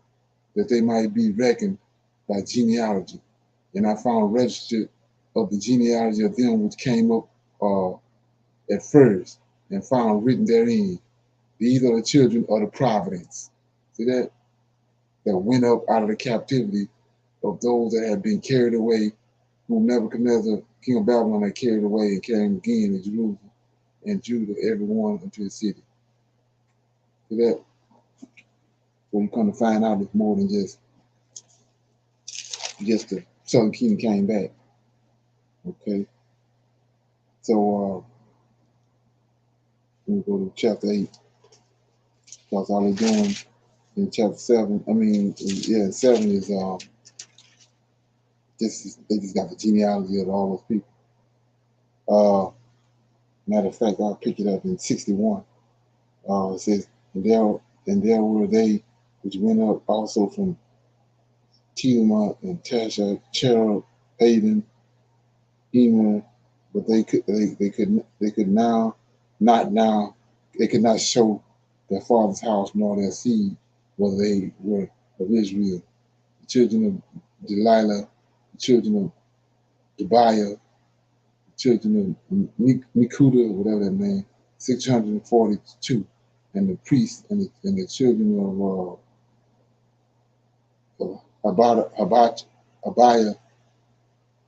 that they might be reckoned by genealogy. And I found registered of the genealogy of them which came up at first, and found written therein, these are the children of the providence. See that? That went up out of the captivity of those that had been carried away, whom Nebuchadnezzar, king of Babylon, had carried away and carried again in Jerusalem and Judah, every one unto his city. See that? So you come to find out it's more than just the southern kingdom came back. Okay. So let me go to chapter 8. Because all they're doing in chapter 7, 7 is they just got the genealogy of all those people. Matter of fact, I'll pick it up in 61. It says, and there were they which went up also from Telema and Tasha, Cherub, Aden, Emer, but they could not show their father's house nor their seed, whether they were of Israel. The children of Delilah, the children of Tobiah, the children of Mikuda, whatever that name, 642, and the priests and the children of Abiah,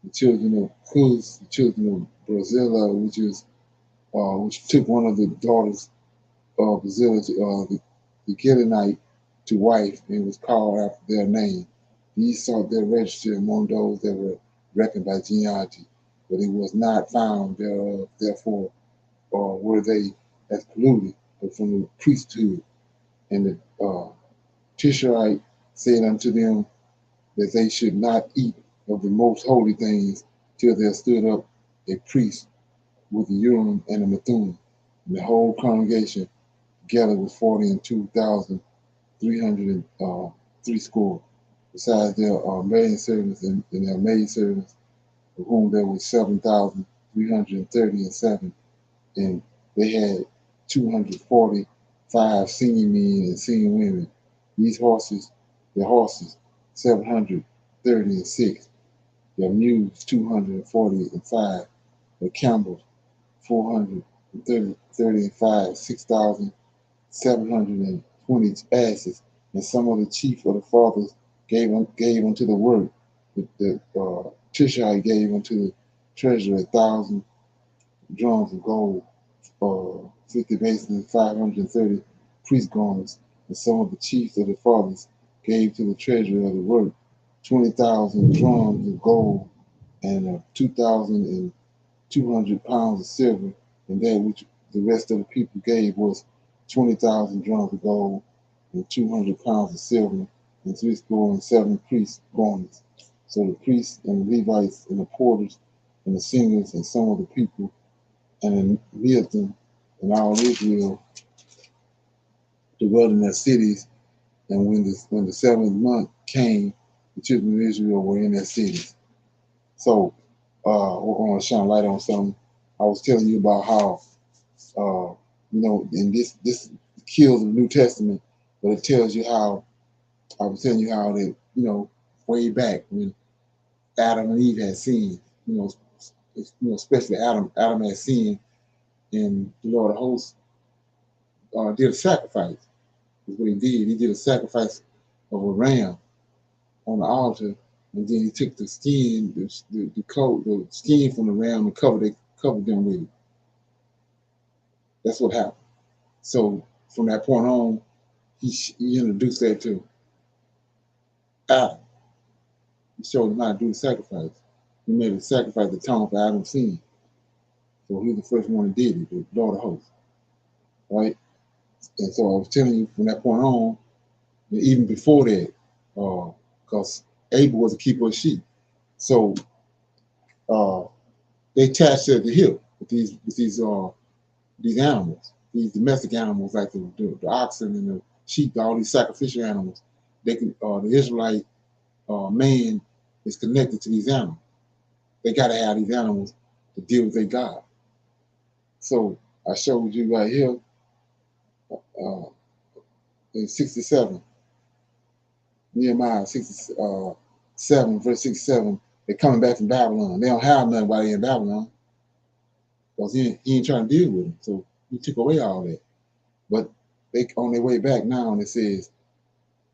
the children of Huz, the children of Barzillai, which took one of the daughters of Barzillai, the Gileadite, to wife, and was called after their name. These sought their register among those that were reckoned by genealogy, but it was not found thereof. Therefore, were they excluded, but from the priesthood. And the Tishrite said unto them that they should not eat of the most holy things till there stood up a priest with the Urim and the Thummim. And the whole congregation together was 42,303 score, besides their maid servants and their maid servants, of whom there were 7,337, and they had 245 singing men and singing women. Their horses, 736, their mules 245, their camels 435, 6,720 asses, and some of the chief of the fathers gave unto the work. The Tishai gave unto the treasurer 1,000 drums of gold, 50 basins, 530 priest garments, and some of the chiefs of the fathers gave to the treasurer of the work 20,000 drums of gold, and 2,200 pounds of silver, and that which the rest of the people gave was 20,000 drums of gold, and 200 pounds of silver, and 7 priest garments. So the priests and the Levites and the porters and the singers and some of the people and lived them and all Israel dwelt in their cities. And when the 7th month came, the children of Israel were in their cities. So we're going to shine light on something. I was telling you about how in this kills the New Testament, but it tells you how I was telling you how that way back when Adam and Eve had sinned, especially Adam had sinned, and the Lord of hosts did a sacrifice. That's what he did. He did a sacrifice of a ram on the altar, and then he took the skin, the skin from the ram, and covered them with it. That's what happened. So from that point on, he introduced that to Adam. He showed him how to do the sacrifice. He made a sacrifice to atone for Adam's sin. So he was the first one that did it, the Lord of hosts. Right? And so I was telling you from that point on, even before that, because Abel was a keeper of sheep. So they attached at the hip with these animals, these domestic animals like the oxen and the sheep, all these sacrificial animals. They can the Israelite man is connected to these animals. They got to have these animals to deal with their God. So I showed you right here in 67, Nehemiah 67, verse 67, they're coming back from Babylon. They don't have nothing while they're in Babylon because he ain't trying to deal with them. So he took away all that. But they on their way back now, and it says,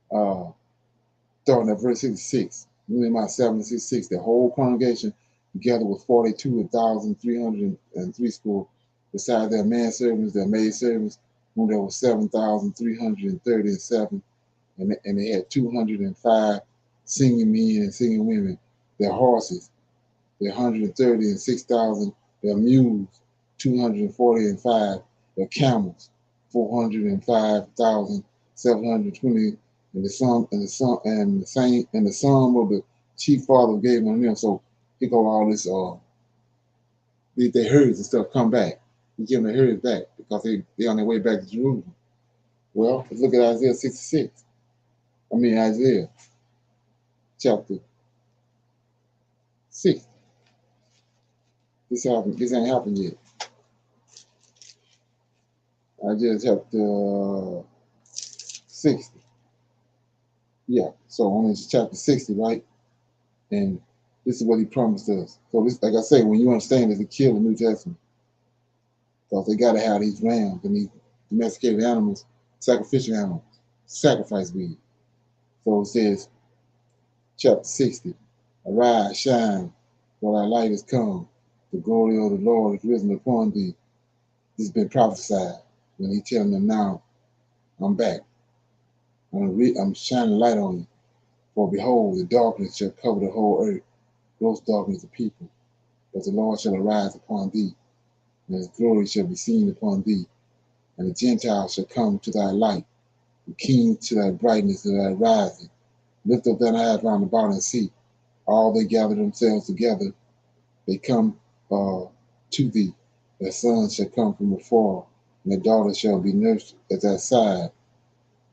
starting at verse 66, Nehemiah 7:66, the whole congregation together was 42,303 score, besides their manservants, their maidservants, whom there were 7,337, and they had 205 singing men and singing women, their horses, their 130 and 6,000, their mules, 245, their camels, 405,720, and the sum of the chief father gave on them. So he go all this they herds and stuff come back. He give them the herds back because they on their way back to Jerusalem. Well, let's look at Isaiah 66. Isaiah chapter 6. This ain't happened yet. Isaiah chapter 60. Yeah, so on chapter 60, right? And this is what he promised us. So this, like I say, when you understand it's a kill the New Testament, because they got to have these rams and these domesticated animals, sacrificial animals, sacrifice weed. So it says, chapter 60, arise, shine, for thy light is come. The glory of the Lord is risen upon thee. This has been prophesied. When he telling them now, I'm back. I'm shining light on you. For behold, the darkness shall cover the whole earth, gross darkness of people. But the Lord shall arise upon thee, and his glory shall be seen upon thee. And the Gentiles shall come to thy light, the kings to thy brightness of thy rising. Lift up thine eyes round about and see. All they gather themselves together, they come to thee. Their sons shall come from afar, and their daughters shall be nursed at thy side.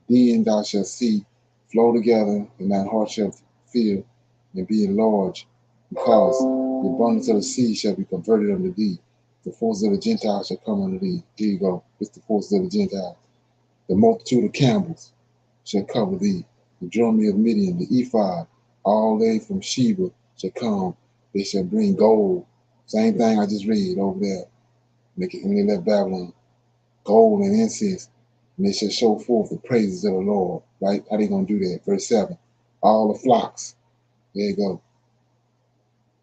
Then thou shalt see flow together, and thine heart shall fear and be enlarged, because the abundance of the sea shall be converted unto thee. The forces of the Gentiles shall come unto thee. Here you go. It's the forces of the Gentiles. The multitude of camels shall cover thee. The drummer of Midian, the ephod, all they from Sheba shall come. They shall bring gold. Same thing I just read over there. When they left Babylon. Gold and incense. And they shall show forth the praises of the Lord. Right? How they going to do that? Verse 7. All the flocks. There you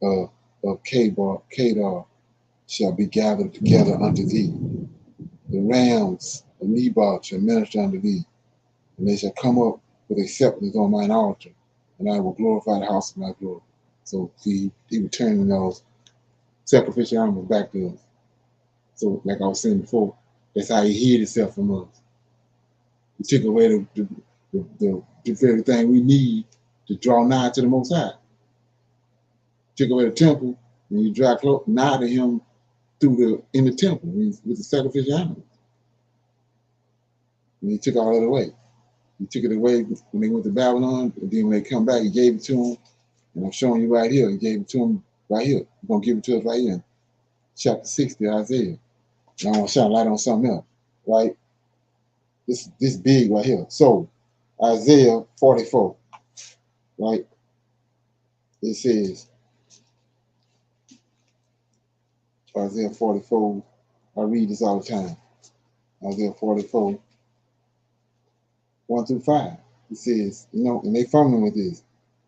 go. Of Kedar shall be gathered together unto thee. The rams of Nebat shall minister unto thee. And they shall come up with acceptance on mine altar. And I will glorify the house of my glory. So he returning those sacrificial animals back to us. So like I was saying before, that's how he hid himself from us. He took away the very thing we need to draw nigh to the Most High. Took away the temple, and you draw nigh to him in the temple with the sacrificial animals. And he took all that away. He took it away when they went to Babylon, and then when they come back, he gave it to them. And I'm showing you right here. He gave it to them right here. He's going to give it to us right here. Chapter 60, Isaiah. And I want to shine light on something else, right? This big right here. So, Isaiah 44, right? It says, Isaiah 44, I read this all the time. Isaiah 44, 1 through 5. It says, and they fumbling with this.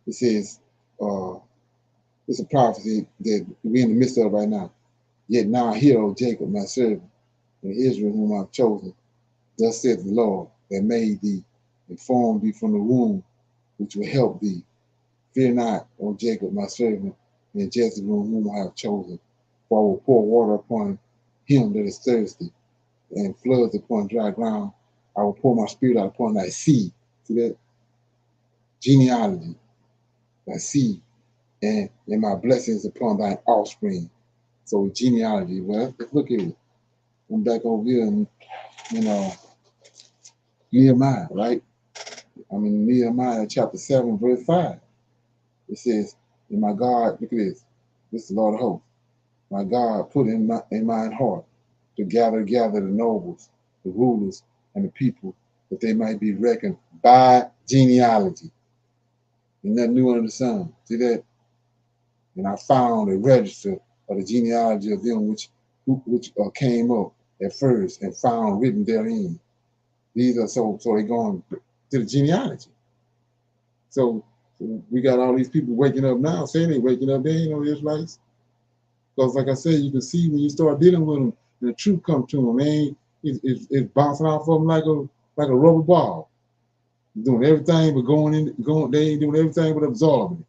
It says, it's a prophecy that we're in the midst of right now. Yet now hear, O Jacob, my servant, and Israel, whom I've chosen. Thus saith the Lord, that made thee, and formed thee from the womb, which will help thee. Fear not, O Jacob, my servant, and Jezebel, whom I have chosen. For I will pour water upon him that is thirsty, and floods upon dry ground. I will pour my spirit out upon thy seed. See that? Genealogy, thy seed, and my blessings upon thine offspring. So genealogy, well, let's look at it. I'm back over here in Nehemiah, right? Nehemiah chapter 7, verse 5. It says, and my God, look at this. This is the Lord of hosts. my God put in mine heart to gather the nobles, the rulers, and the people, that they might be reckoned by genealogy. Ain't nothing new under the sun. See that? And I found a register of the genealogy of them which came up at first, and found written therein. These are so they going to the genealogy. So we got all these people waking up now, saying they waking up. They ain't no Israelites. Because like I said, you can see when you start dealing with them, and the truth comes to them, man, it's bouncing off of them like a rubber ball. Doing everything but they ain't doing everything but absorbing it.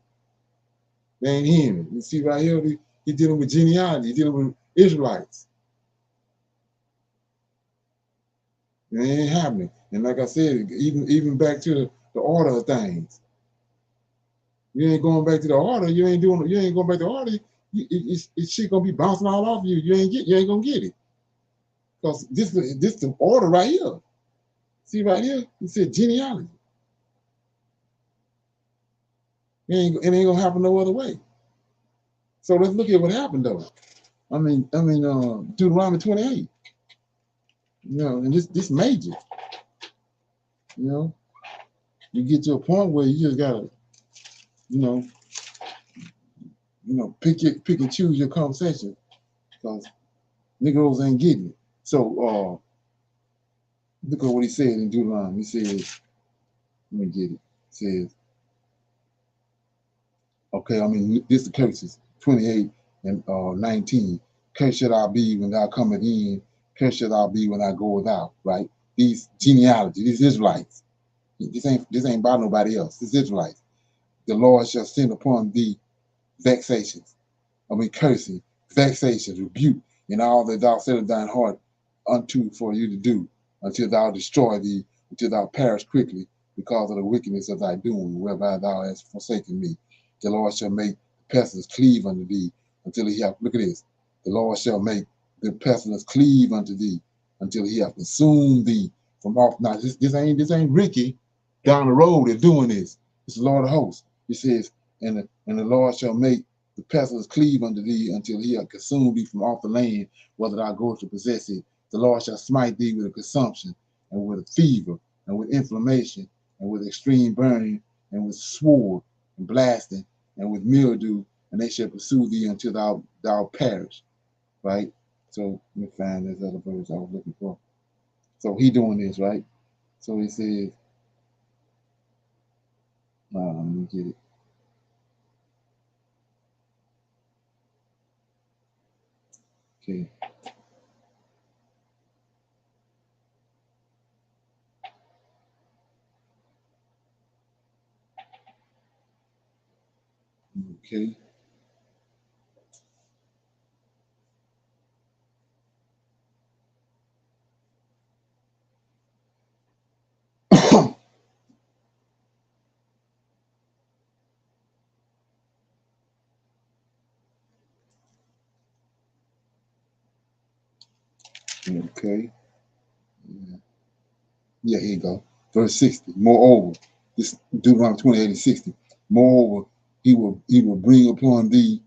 They ain't hearing it. You see right here, he's dealing with genealogy, he's dealing with Israelites. It ain't happening. And like I said, even back to the order of things. You ain't going back to the order, you ain't going back to the order, it's shit gonna be bouncing all off you. You ain't gonna get it. Because this the order right here. See right here? It said genealogy. It ain't gonna happen no other way. So let's look at what happened though. I mean, Deuteronomy 28. You know, and this major. You know, you get to a point where you just gotta, pick and choose your conversation, because niggas ain't getting it. So look at what he said in Deuteronomy. He says, let me get it. It says, okay, this is the curses, 28 and 19. Cursed shall I be when thou cometh in, cursed shall I be when I goeth out, right? These genealogy, these Israelites. This ain't about nobody else. This Israelites. The Lord shall send upon thee vexations, cursing, vexations, rebuke, and all that thou settest thine heart unto for you to do, until thou destroy thee, until thou perish quickly, because of the wickedness of thy doing, whereby thou hast forsaken me. The Lord shall make the pestilence cleave unto thee, until he hath, look at this, the Lord shall make the pestilence cleave unto thee, until he hath consumed thee from off. Now this ain't Ricky down the road that's doing this. It's the Lord of hosts. He says, and the Lord shall make the pestilence cleave unto thee, until he hath consumed thee from off the land, whether thou goest to possess it. The Lord shall smite thee with a consumption, and with a fever, and with inflammation, and with extreme burning, and with sword, and blasting, and with mildew, and they shall pursue thee until thou perish. Right? So let me find this other verse I was looking for. So he doing this, right? So he says, let me get it. Okay. Okay. Okay. Yeah, here you go. Verse 60. Moreover, this Deuteronomy 28 and 60. Moreover, he will bring upon thee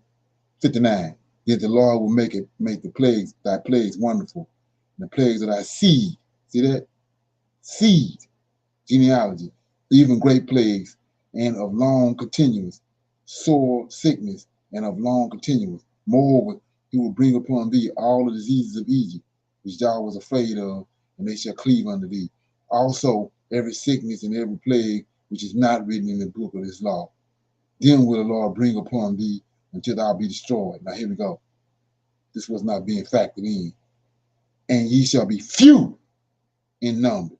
59. Yet the Lord will make thy plagues wonderful. And the plagues of thy seed. See that? Seed, genealogy, even great plagues, and of long continuance, sore sickness, and of long continuance. Moreover, he will bring upon thee all the diseases of Egypt, which thou was afraid of, and they shall cleave unto thee. Also, every sickness and every plague which is not written in the book of his law. Then will the Lord bring upon thee until thou be destroyed. Now here we go. This was not being factored in. And ye shall be few in number,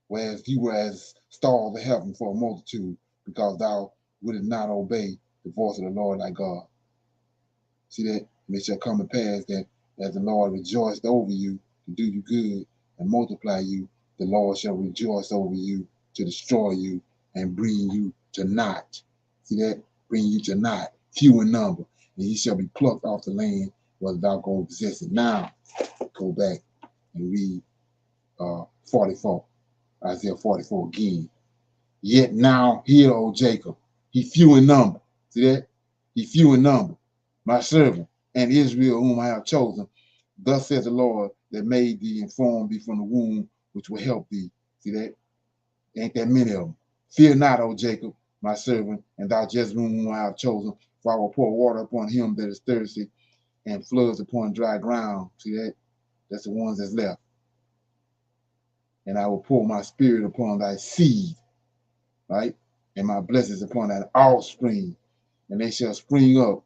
whereas you were as stars of heaven for a multitude, because thou wouldest not obey the voice of the Lord thy God. See that? And it shall come to pass that as the Lord rejoiced over you to do you good and multiply you, the Lord shall rejoice over you to destroy you and bring you to naught. See that? Bring you to naught, few in number, and ye shall be plucked off the land whether thou go possess it. Now, go back and read 44, Isaiah 44 again. Yet now hear, O Jacob, he few in number. See that? He few in number, my servant, and Israel whom I have chosen. Thus says the Lord that made thee and formed thee from the womb, which will help thee. See that? Ain't that many of them. Fear not, O Jacob, my servant, and thou Jezreel whom I have chosen, for I will pour water upon him that is thirsty, and floods upon dry ground. See that? That's the ones that's left. And I will pour my spirit upon thy seed, right? And my blessings upon thy offspring, and they shall spring up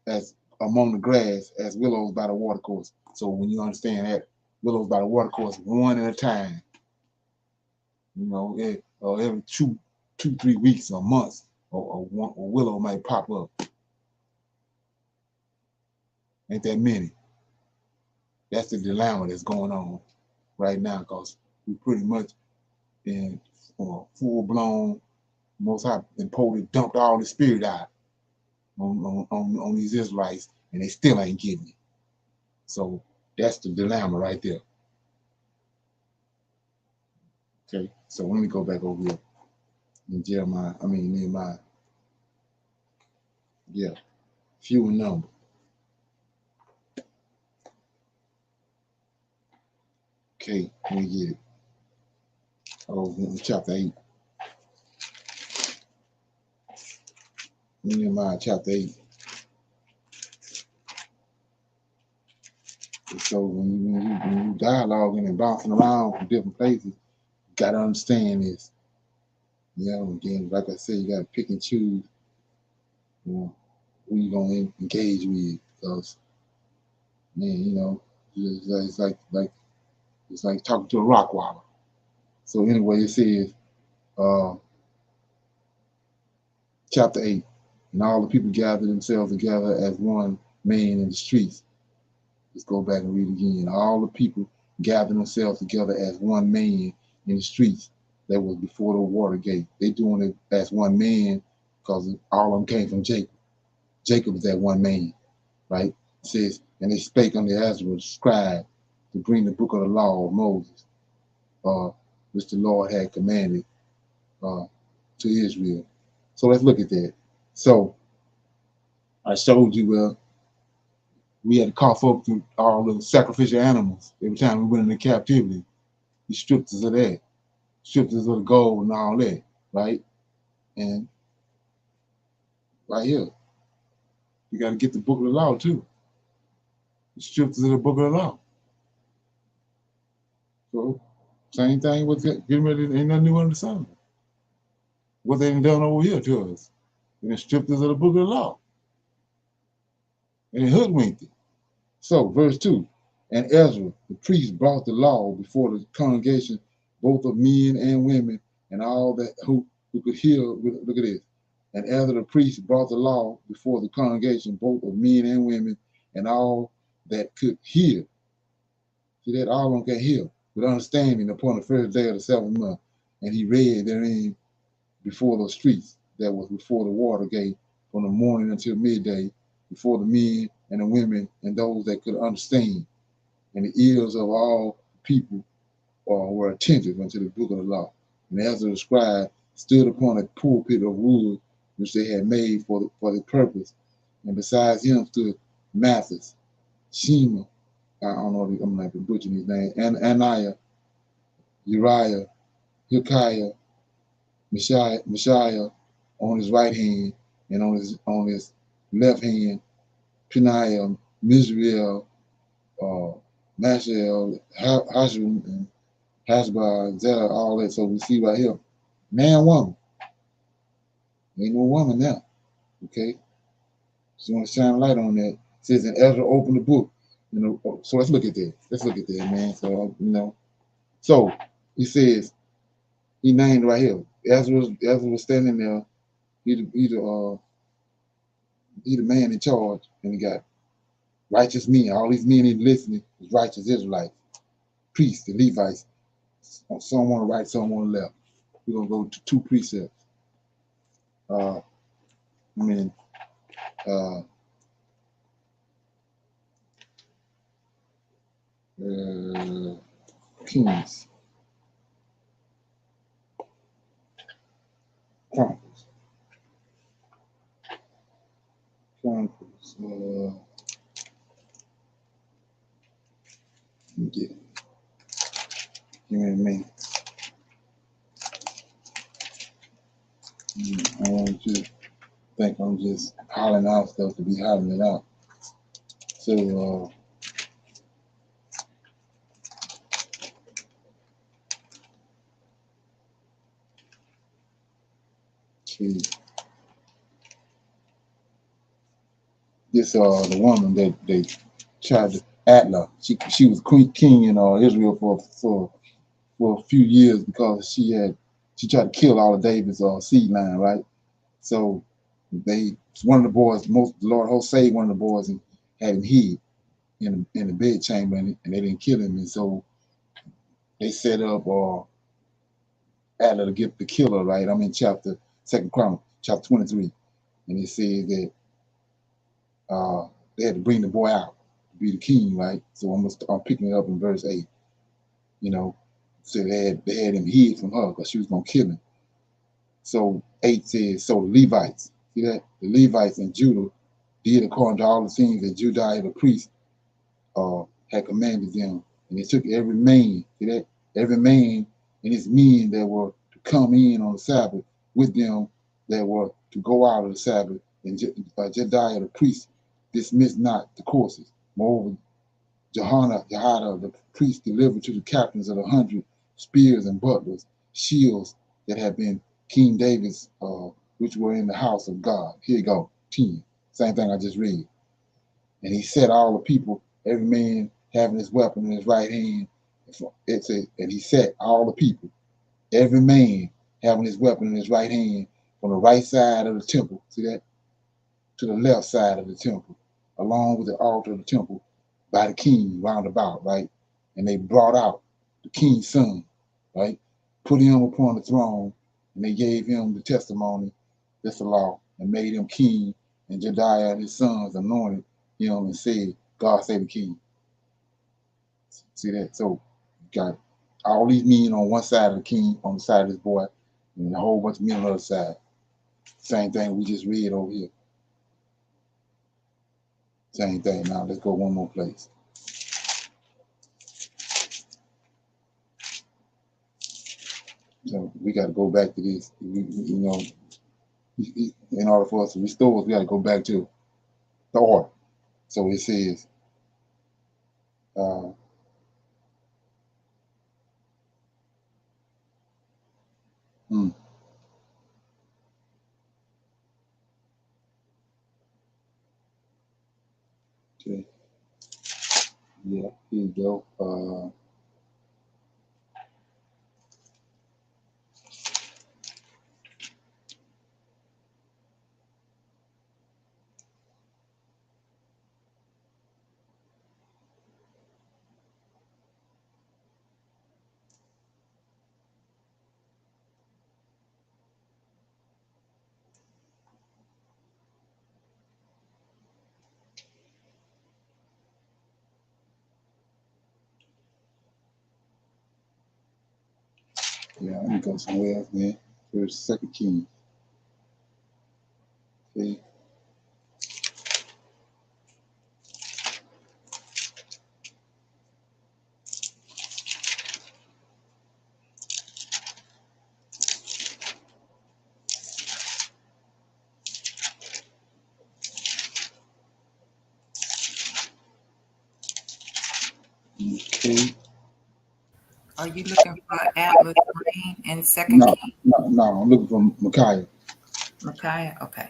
as among the grass, as willows by the watercourse. So when you understand that, willows by the watercourse, one at a time, you know, every 2-3 weeks or months, or willow might pop up. Ain't that many? That's the dilemma that's going on right now, because we pretty much in full blown, Most High imposed, dumped all the spirit out on these Israelites, and they still ain't getting it. So that's the dilemma right there. Okay, so let me go back over here in Nehemiah. Yeah, few in number. Okay, let me get it. Oh, chapter 8. Nehemiah chapter 8. So when you dialoguing and bouncing around from different places, you gotta understand this. You know, again, like I said, you gotta pick and choose, you know, who you gonna engage with, because man, you know, it's like talking to a rock wall. So anyway, it says, chapter 8, and all the people gathered themselves together as one man in the streets. Let's go back and read again. All the people gathered themselves together as one man in the streets. That was before the Watergate. They doing it as one man because all of them came from Jacob. Jacob is that one man, right? It says, and they spake unto Ezra, the scribe, to bring the book of the law of Moses, which the Lord had commanded to Israel. So let's look at that. So I showed you we had to cough up through all the sacrificial animals every time we went into captivity. He stripped us of that, stripped us of the gold and all that, right? And right here, you got to get the book of the law too. He stripped us of the book of the law. So same thing with getting ready, ain't nothing new under the sun. What they done over here to us. And they stripped us of the book of the law. And they hoodwinked it. So, verse 2, and Ezra, the priest, brought the law before the congregation, both of men and women, and all that who could hear. Look at this. And Ezra, the priest, brought the law before the congregation, both of men and women, and all that could hear. See that? All of them can hear with understanding upon the first day of the 7th month. And he read therein before the streets that was before the Watergate from the morning until midday, before the men and the women and those that could understand. And the ears of all people were attentive unto the book of the law. And Ezra the scribe stood upon a pulpit of wood which they had made for the purpose. And besides him stood Mathis, Shema, I don't know, I'm not butchering his name, and Ananiah, Uriah, Hilkiah, Mishiah on his right hand, and on his left hand, Peniel, Misrael, Mashael, Hashum, and Hashbah, Zerah, all that. So we see right here, man, woman. Ain't no woman now. Okay? Just want to shine a light on that. It says, and Ezra opened the book. You know, so let's look at that. Let's look at that, man. So So he says, he named right here. Ezra was standing there. He the man in charge, and he got righteous men. All these men in listening is righteous Israelites, priests, the Levites. Some on the right, some on the left. We're gonna go to 2 precepts. Kings, Chronicles. Let me get it. Give me a minute. I don't just think I'm just hollering out stuff to be hollering it out. So, see, this the woman that they tried to Atla. She was king in Israel for a few years because she tried to kill all of David's seed line, right? So one of the boys, the Lord host saved one of the boys and had him hid in the bed chamber, and they didn't kill him, and so they set up Atla to get the killer, right? I'm in Second Chronicles, chapter 23, and it says that they had to bring the boy out to be the king, right? So I'm picking it up in verse 8. You know, so they had him hid from her because she was gonna kill him. So 8 says, so the Levites, see that? The Levites in Judah did according to all the things that Judah the priest had commanded them. And they took every man, see that? Every man and his men that were to come in on the Sabbath with them that were to go out of the Sabbath. And Jediah the priest dismissed not the courses. Moreover, Jehoiada the priest delivered to the captains of the 100 spears and bucklers, shields that had been King David's, which were in the house of God. Here you go, 10. Same thing I just read. And he set all the people, every man having his weapon in his right hand. And he set all the people, every man having his weapon in his right hand, from the right side of the temple, see that, to the left side of the temple, along with the altar of the temple, by the king round about, right? And they brought out the king's son, right? Put him upon the throne, and they gave him the testimony, that's the law, and made him king. And Jediah and his sons anointed him and said, God save the king. See that? So you got all these men on one side of the king, on the side of this boy, and a whole bunch of men on the other side. Same thing we just read over here. Same thing. Now let's go one more place. So we got to go back to this. You know, in order for us to restore us, we got to go back to the order. So it says, okay. Yeah, here you go. Yeah, let me go somewhere else, man. First, Second King. Okay. Okay. Are you looking for Atlas reign in Second No, King? no, I'm looking for Micaiah. Micaiah, okay.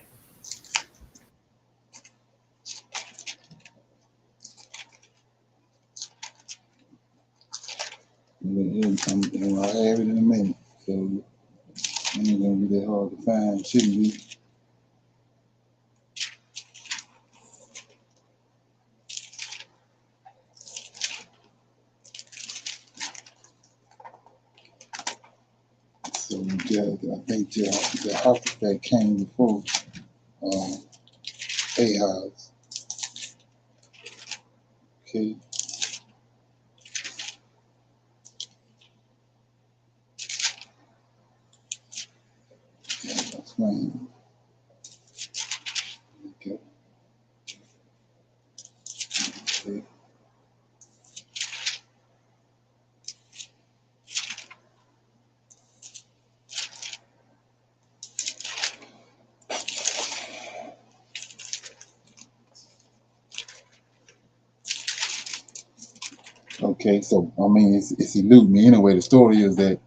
And I'll have it in a minute. So it ain't gonna be that hard to find. Shouldn't be. So I think Jehoshaphat came before Ahaz. Okay. Yeah, that's fine. Okay. Okay, so I mean, it's eluding me anyway. The story is that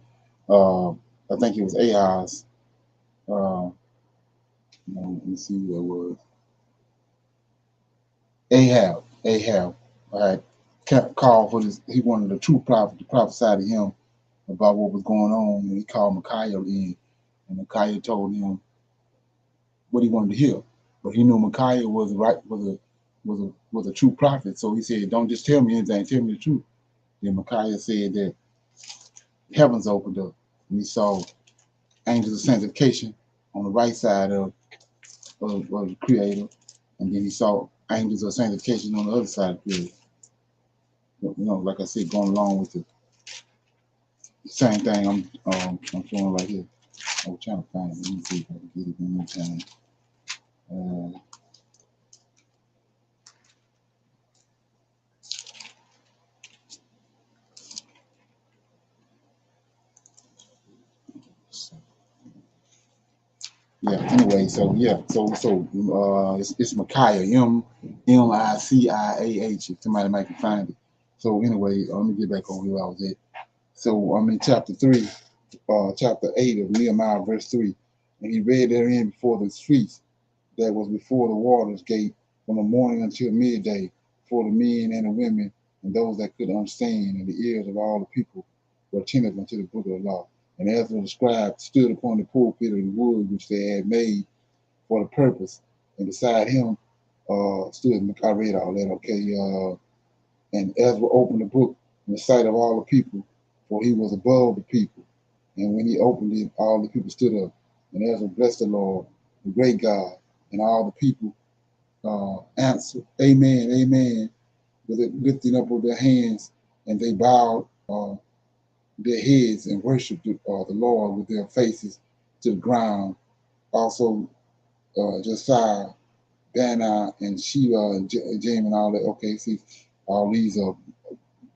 I think it was Ahaz. Let me see who it was. Ahab. All right, called for this. He wanted a true prophet to prophesy to him about what was going on, and he called Micaiah in, and Micaiah told him what he wanted to hear. But he knew Micaiah was a true prophet, so he said, "Don't just tell me anything. Tell me the truth." Then Micaiah said that heavens opened up, and he saw angels of sanctification on the right side of the Creator, and then he saw angels of sanctification on the other side of the Creator. You know, like I said, going along with the same thing I'm showing right here. I was trying to find it. Let me see if I can get it one more time. Yeah. Anyway, so yeah, it's Micaiah, Miciah. If somebody might can find it. So anyway, let me get back on where I was at. So I'm in chapter 3, chapter 8 of Nehemiah, verse 3, and he read therein before the streets that was before the waters gate from the morning until midday, for the men and the women and those that could understand, and the ears of all the people were attentive unto the book of the law. And Ezra the scribe stood upon the pulpit of the wood which they had made for the purpose, and beside him stood, I read all that, okay, and Ezra opened the book in the sight of all the people, for he was above the people. And when he opened it, all the people stood up, and Ezra blessed the Lord, the great God, and all the people answered, Amen, Amen, with it lifting up of their hands, and they bowed their heads and worshiped the Lord with their faces to the ground. Also, Josiah, Bana, and Sheba, and James, and all that. Okay, see, all these are,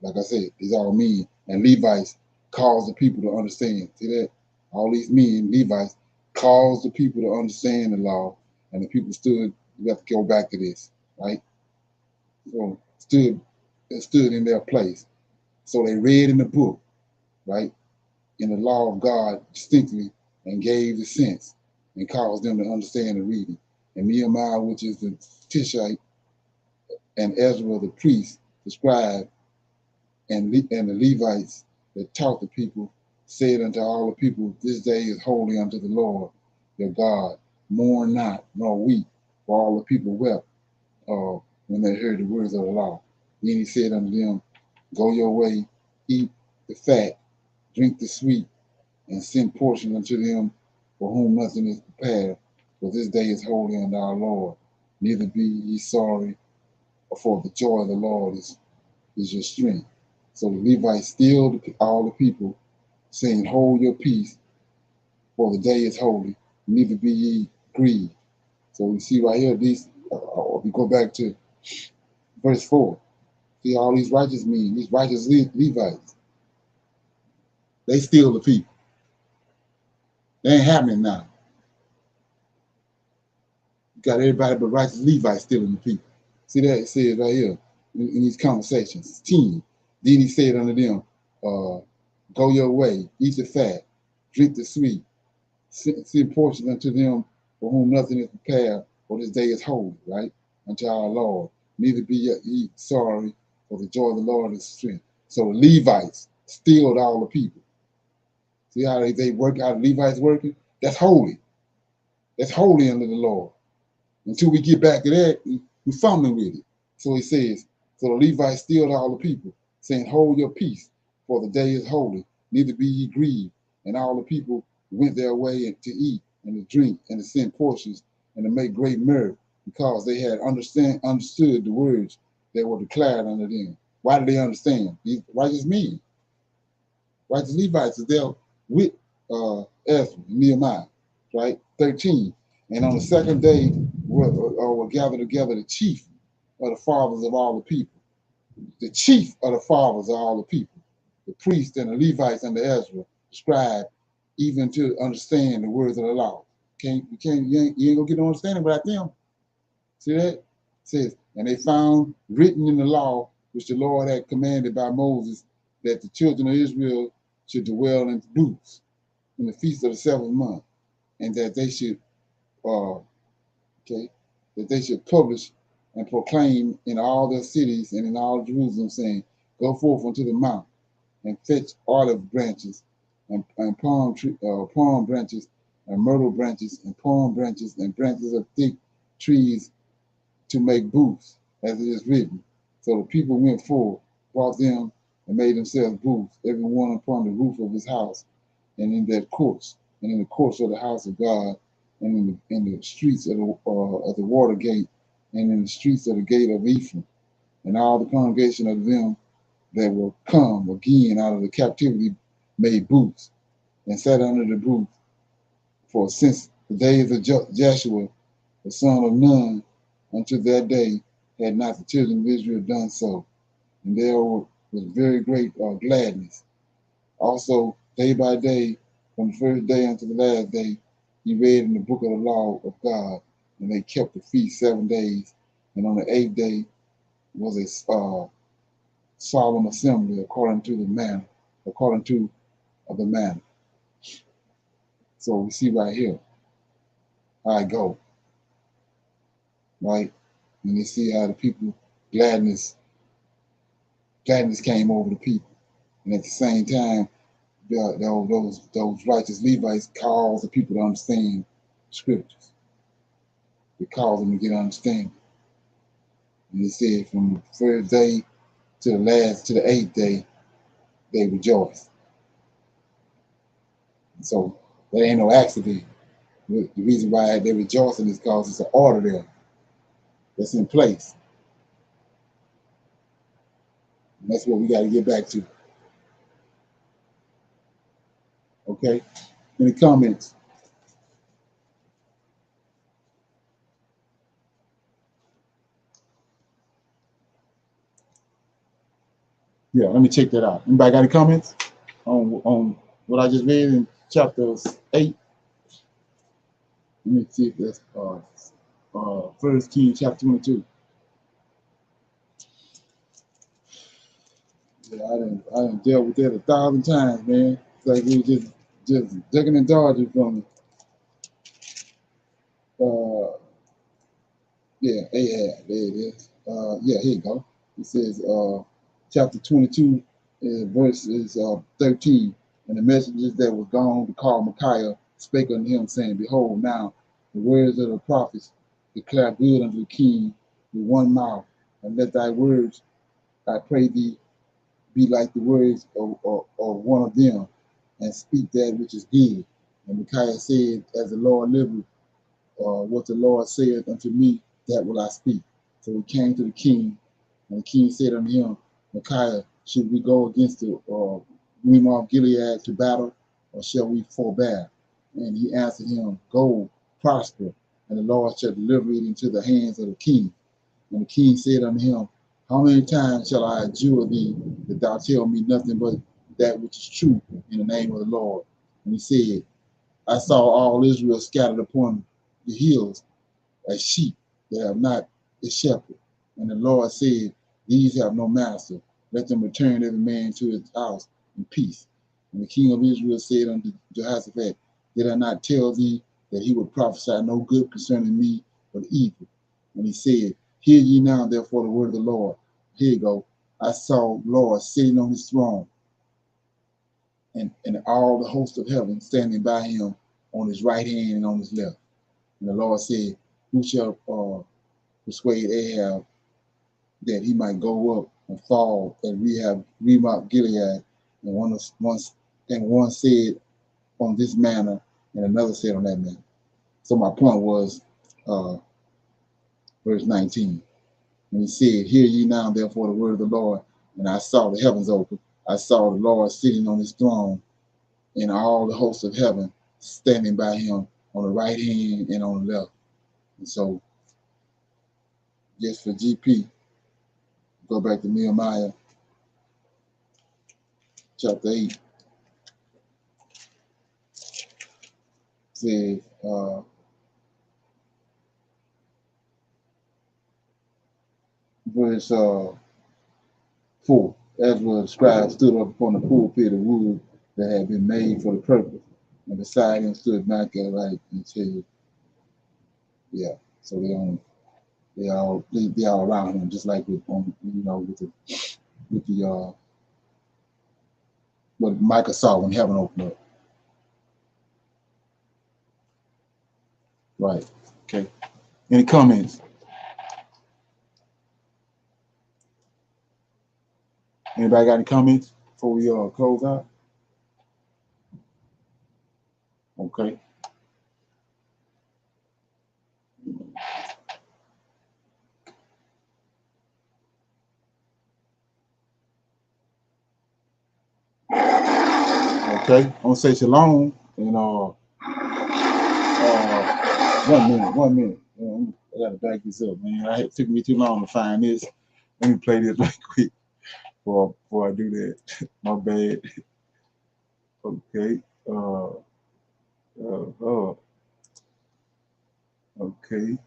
like I said, these all men. And Levites cause the people to understand. See that? All these men, Levites, cause the people to understand the law, and the people stood. We have to go back to this, right? So stood in their place. So they read in the book, right, in the law of God distinctly, and gave the sense and caused them to understand the reading. And Nehemiah, which is the Tishite, and Ezra the priest, the scribe, and the Levites that taught the people, said unto all the people, This day is holy unto the Lord your God. Mourn not, nor weep, for all the people wept when they heard the words of the law. Then he said unto them, Go your way, eat the fat, drink the sweet, and send portion unto them for whom nothing is prepared. For this day is holy unto our Lord. Neither be ye sorry, for the joy of the Lord is your strength. So the Levites stilled all the people, saying, Hold your peace, for the day is holy, neither be ye grieved. So we see right here, these, we go back to verse 4. See all these righteous men, these righteous Levites, they steal the people. They ain't happening now. You got everybody but righteous Levites stealing the people. See that? It says right here in these conversations. 10. Then he said unto them, Go your way, eat the fat, drink the sweet, send portion unto them for whom nothing is prepared, for this day is holy, right? Unto our Lord. Neither be ye sorry, for the joy of the Lord is strength. So the Levites stealed all the people. See how they work, how the Levites working? That's holy. That's holy under the Lord. Until we get back to that, we're fumbling with it. So he says, so the Levites stealed all the people, saying, Hold your peace, for the day is holy, neither be ye grieved. And all the people went their way to eat and to drink and to send portions and to make great mirth, because they had understood the words that were declared unto them. Why did they understand? These righteous men, righteous Levites are there with Ezra and Nehemiah, right? 13. And on the second day were gathered together the chief of the fathers of all the people. The chief of the fathers of all the people, the priests and the Levites under Ezra, the scribe, even to understand the words of the law. You ain't gonna get no understanding without them. See that? It says, and they found written in the law which the Lord had commanded by Moses, that the children of Israel should dwell in booths in the feast of the seventh month, and that they should that they should publish and proclaim in all their cities and in all Jerusalem, saying, "Go forth unto the mount and fetch olive branches and palm branches and myrtle branches and palm branches and branches of thick trees to make booths, as it is written." So the people went forth, brought them, and made themselves booths, every one upon the roof of his house, and in their courts, and in the courts of the house of God, and in the streets of the water gate, and in the streets of the gate of Ephraim. And all the congregation of them that were come again out of the captivity made booths, and sat under the booth. For since the days of Joshua, the son of Nun, unto that day had not the children of Israel done so. And there was very great gladness. Also, day by day, from the first day unto the last day, he read in the book of the law of God, and they kept the feast 7 days. And on the 8th day was a solemn assembly according to the manner. So we see right here how I go, right? And you see how the people gladness came over the people, and at the same time, those righteous Levites caused the people to understand scriptures. It caused them to get understanding. And it said from the first day to the 8th day, they rejoiced. So that ain't no accident. The reason why they're rejoicing is because it's an order there that's in place. And that's what we got to get back to. Okay? Any comments? Yeah, let me check that out. Anybody got any comments on what I just read in chapter 8? Let me see if that's First Kings chapter 22. Yeah, I done dealt with that 1,000 times, man. It's like we just ducking and dodging from it. Yeah, Ahab, there it is. Yeah, here you go. It says chapter 22, verses 13. And the messengers that were gone to call Micaiah spake unto him, saying, Behold, now the words of the prophets declare good unto the king with one mouth, and let thy words, I pray thee, be like the words of one of them, and speak that which is good. And Micaiah said, As the Lord liveth, what the Lord saith unto me, that will I speak. So he came to the king, and the king said unto him, Micaiah, should we go against the Ramoth Gilead to battle, or shall we forbear? And he answered him, Go, prosper, and the Lord shall deliver it into the hands of the king. And the king said unto him, How many times shall I adjure thee that thou tell me nothing but that which is true in the name of the Lord? And he said, I saw all Israel scattered upon the hills as sheep that have not a shepherd. And the Lord said, These have no master. Let them return every man to his house in peace. And the king of Israel said unto Jehoshaphat, Did I not tell thee that he would prophesy no good concerning me, but evil? And he said, Hear ye now, therefore, the word of the Lord. Here you go. I saw the Lord sitting on his throne, and all the host of heaven standing by him on his right hand and on his left. And the Lord said, Who shall persuade Ahab that he might go up and fall and Ramoth Gilead? And one said on this manner, and another said on that manner. So my point was verse 19. And he said, Hear ye now, therefore, the word of the Lord. And I saw the heavens open. I saw the Lord sitting on his throne, and all the hosts of heaven standing by him on the right hand and on the left. And so, just for GP, go back to Nehemiah chapter 8. Says, verse 4. Ezra the scribe stood up upon the pulpit of wood that had been made for the purpose, and beside him stood Israelite and said, yeah. So they all around him, just like with the what Micah saw when heaven opened up. Right. Okay. Any comments? Anybody got any comments before we close out? Okay. Okay. I'm gonna say shalom and 1 minute. I gotta back this up, man. It took me too long to find this. Let me play this right quick before I do that. My bad. Okay. Okay.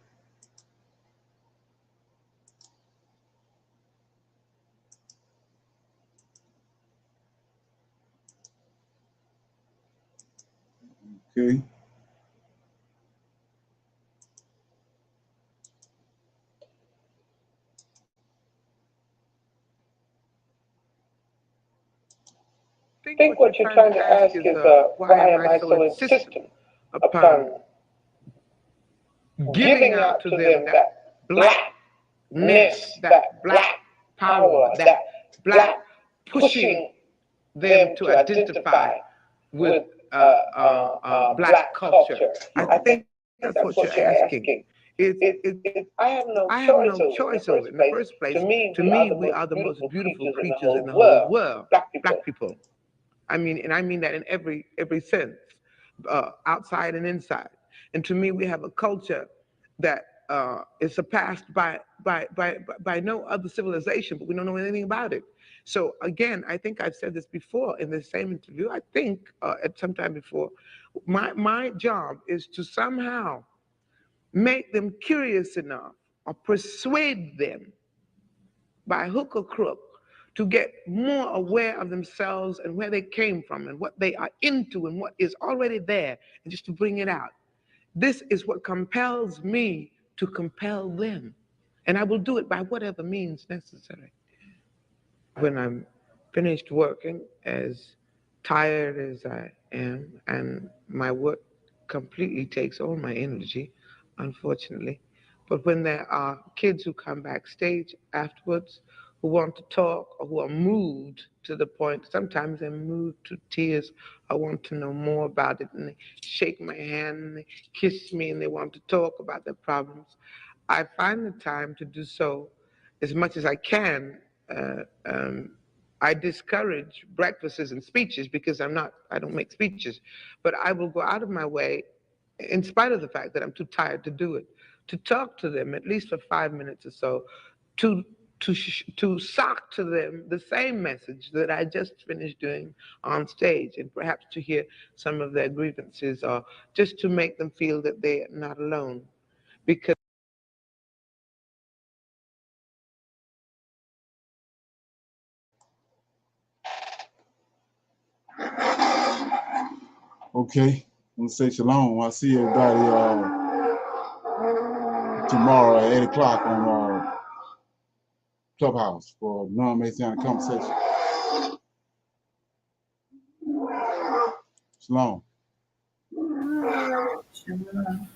Okay. I think what you're trying to ask is why am I so insistent upon giving out to them that blackness, that black power, that black pushing them to identify with black culture. I think that's what you're asking. I have no choice over it. In the first place, to me, we are the most beautiful creatures in the whole world. Black people. I mean that in every sense, outside and inside. And to me, we have a culture that is surpassed by no other civilization, but we don't know anything about it. So again, I think I've said this before in the same interview. I think at some time before, my job is to somehow make them curious enough or persuade them by hook or crook to get more aware of themselves and where they came from and what they are into and what is already there, and just to bring it out. This is what compels me to compel them. And I will do it by whatever means necessary. When I'm finished working, as tired as I am, and my work completely takes all my energy, unfortunately, but when there are kids who come backstage afterwards who want to talk or who are moved to the point, sometimes they're moved to tears, I want to know more about it, and they shake my hand and they kiss me and they want to talk about their problems, I find the time to do so as much as I can. I discourage breakfasts and speeches because I don't make speeches, but I will go out of my way, in spite of the fact that I'm too tired to do it, to talk to them at least for 5 minutes or so, to sock to them the same message that I just finished doing on stage, and perhaps to hear some of their grievances, or just to make them feel that they are not alone. Because Okay. I'm gonna say shalom. I'll see everybody tomorrow at 8 o'clock on Clubhouse for non-Messianic conversation. Shalom. Shalom.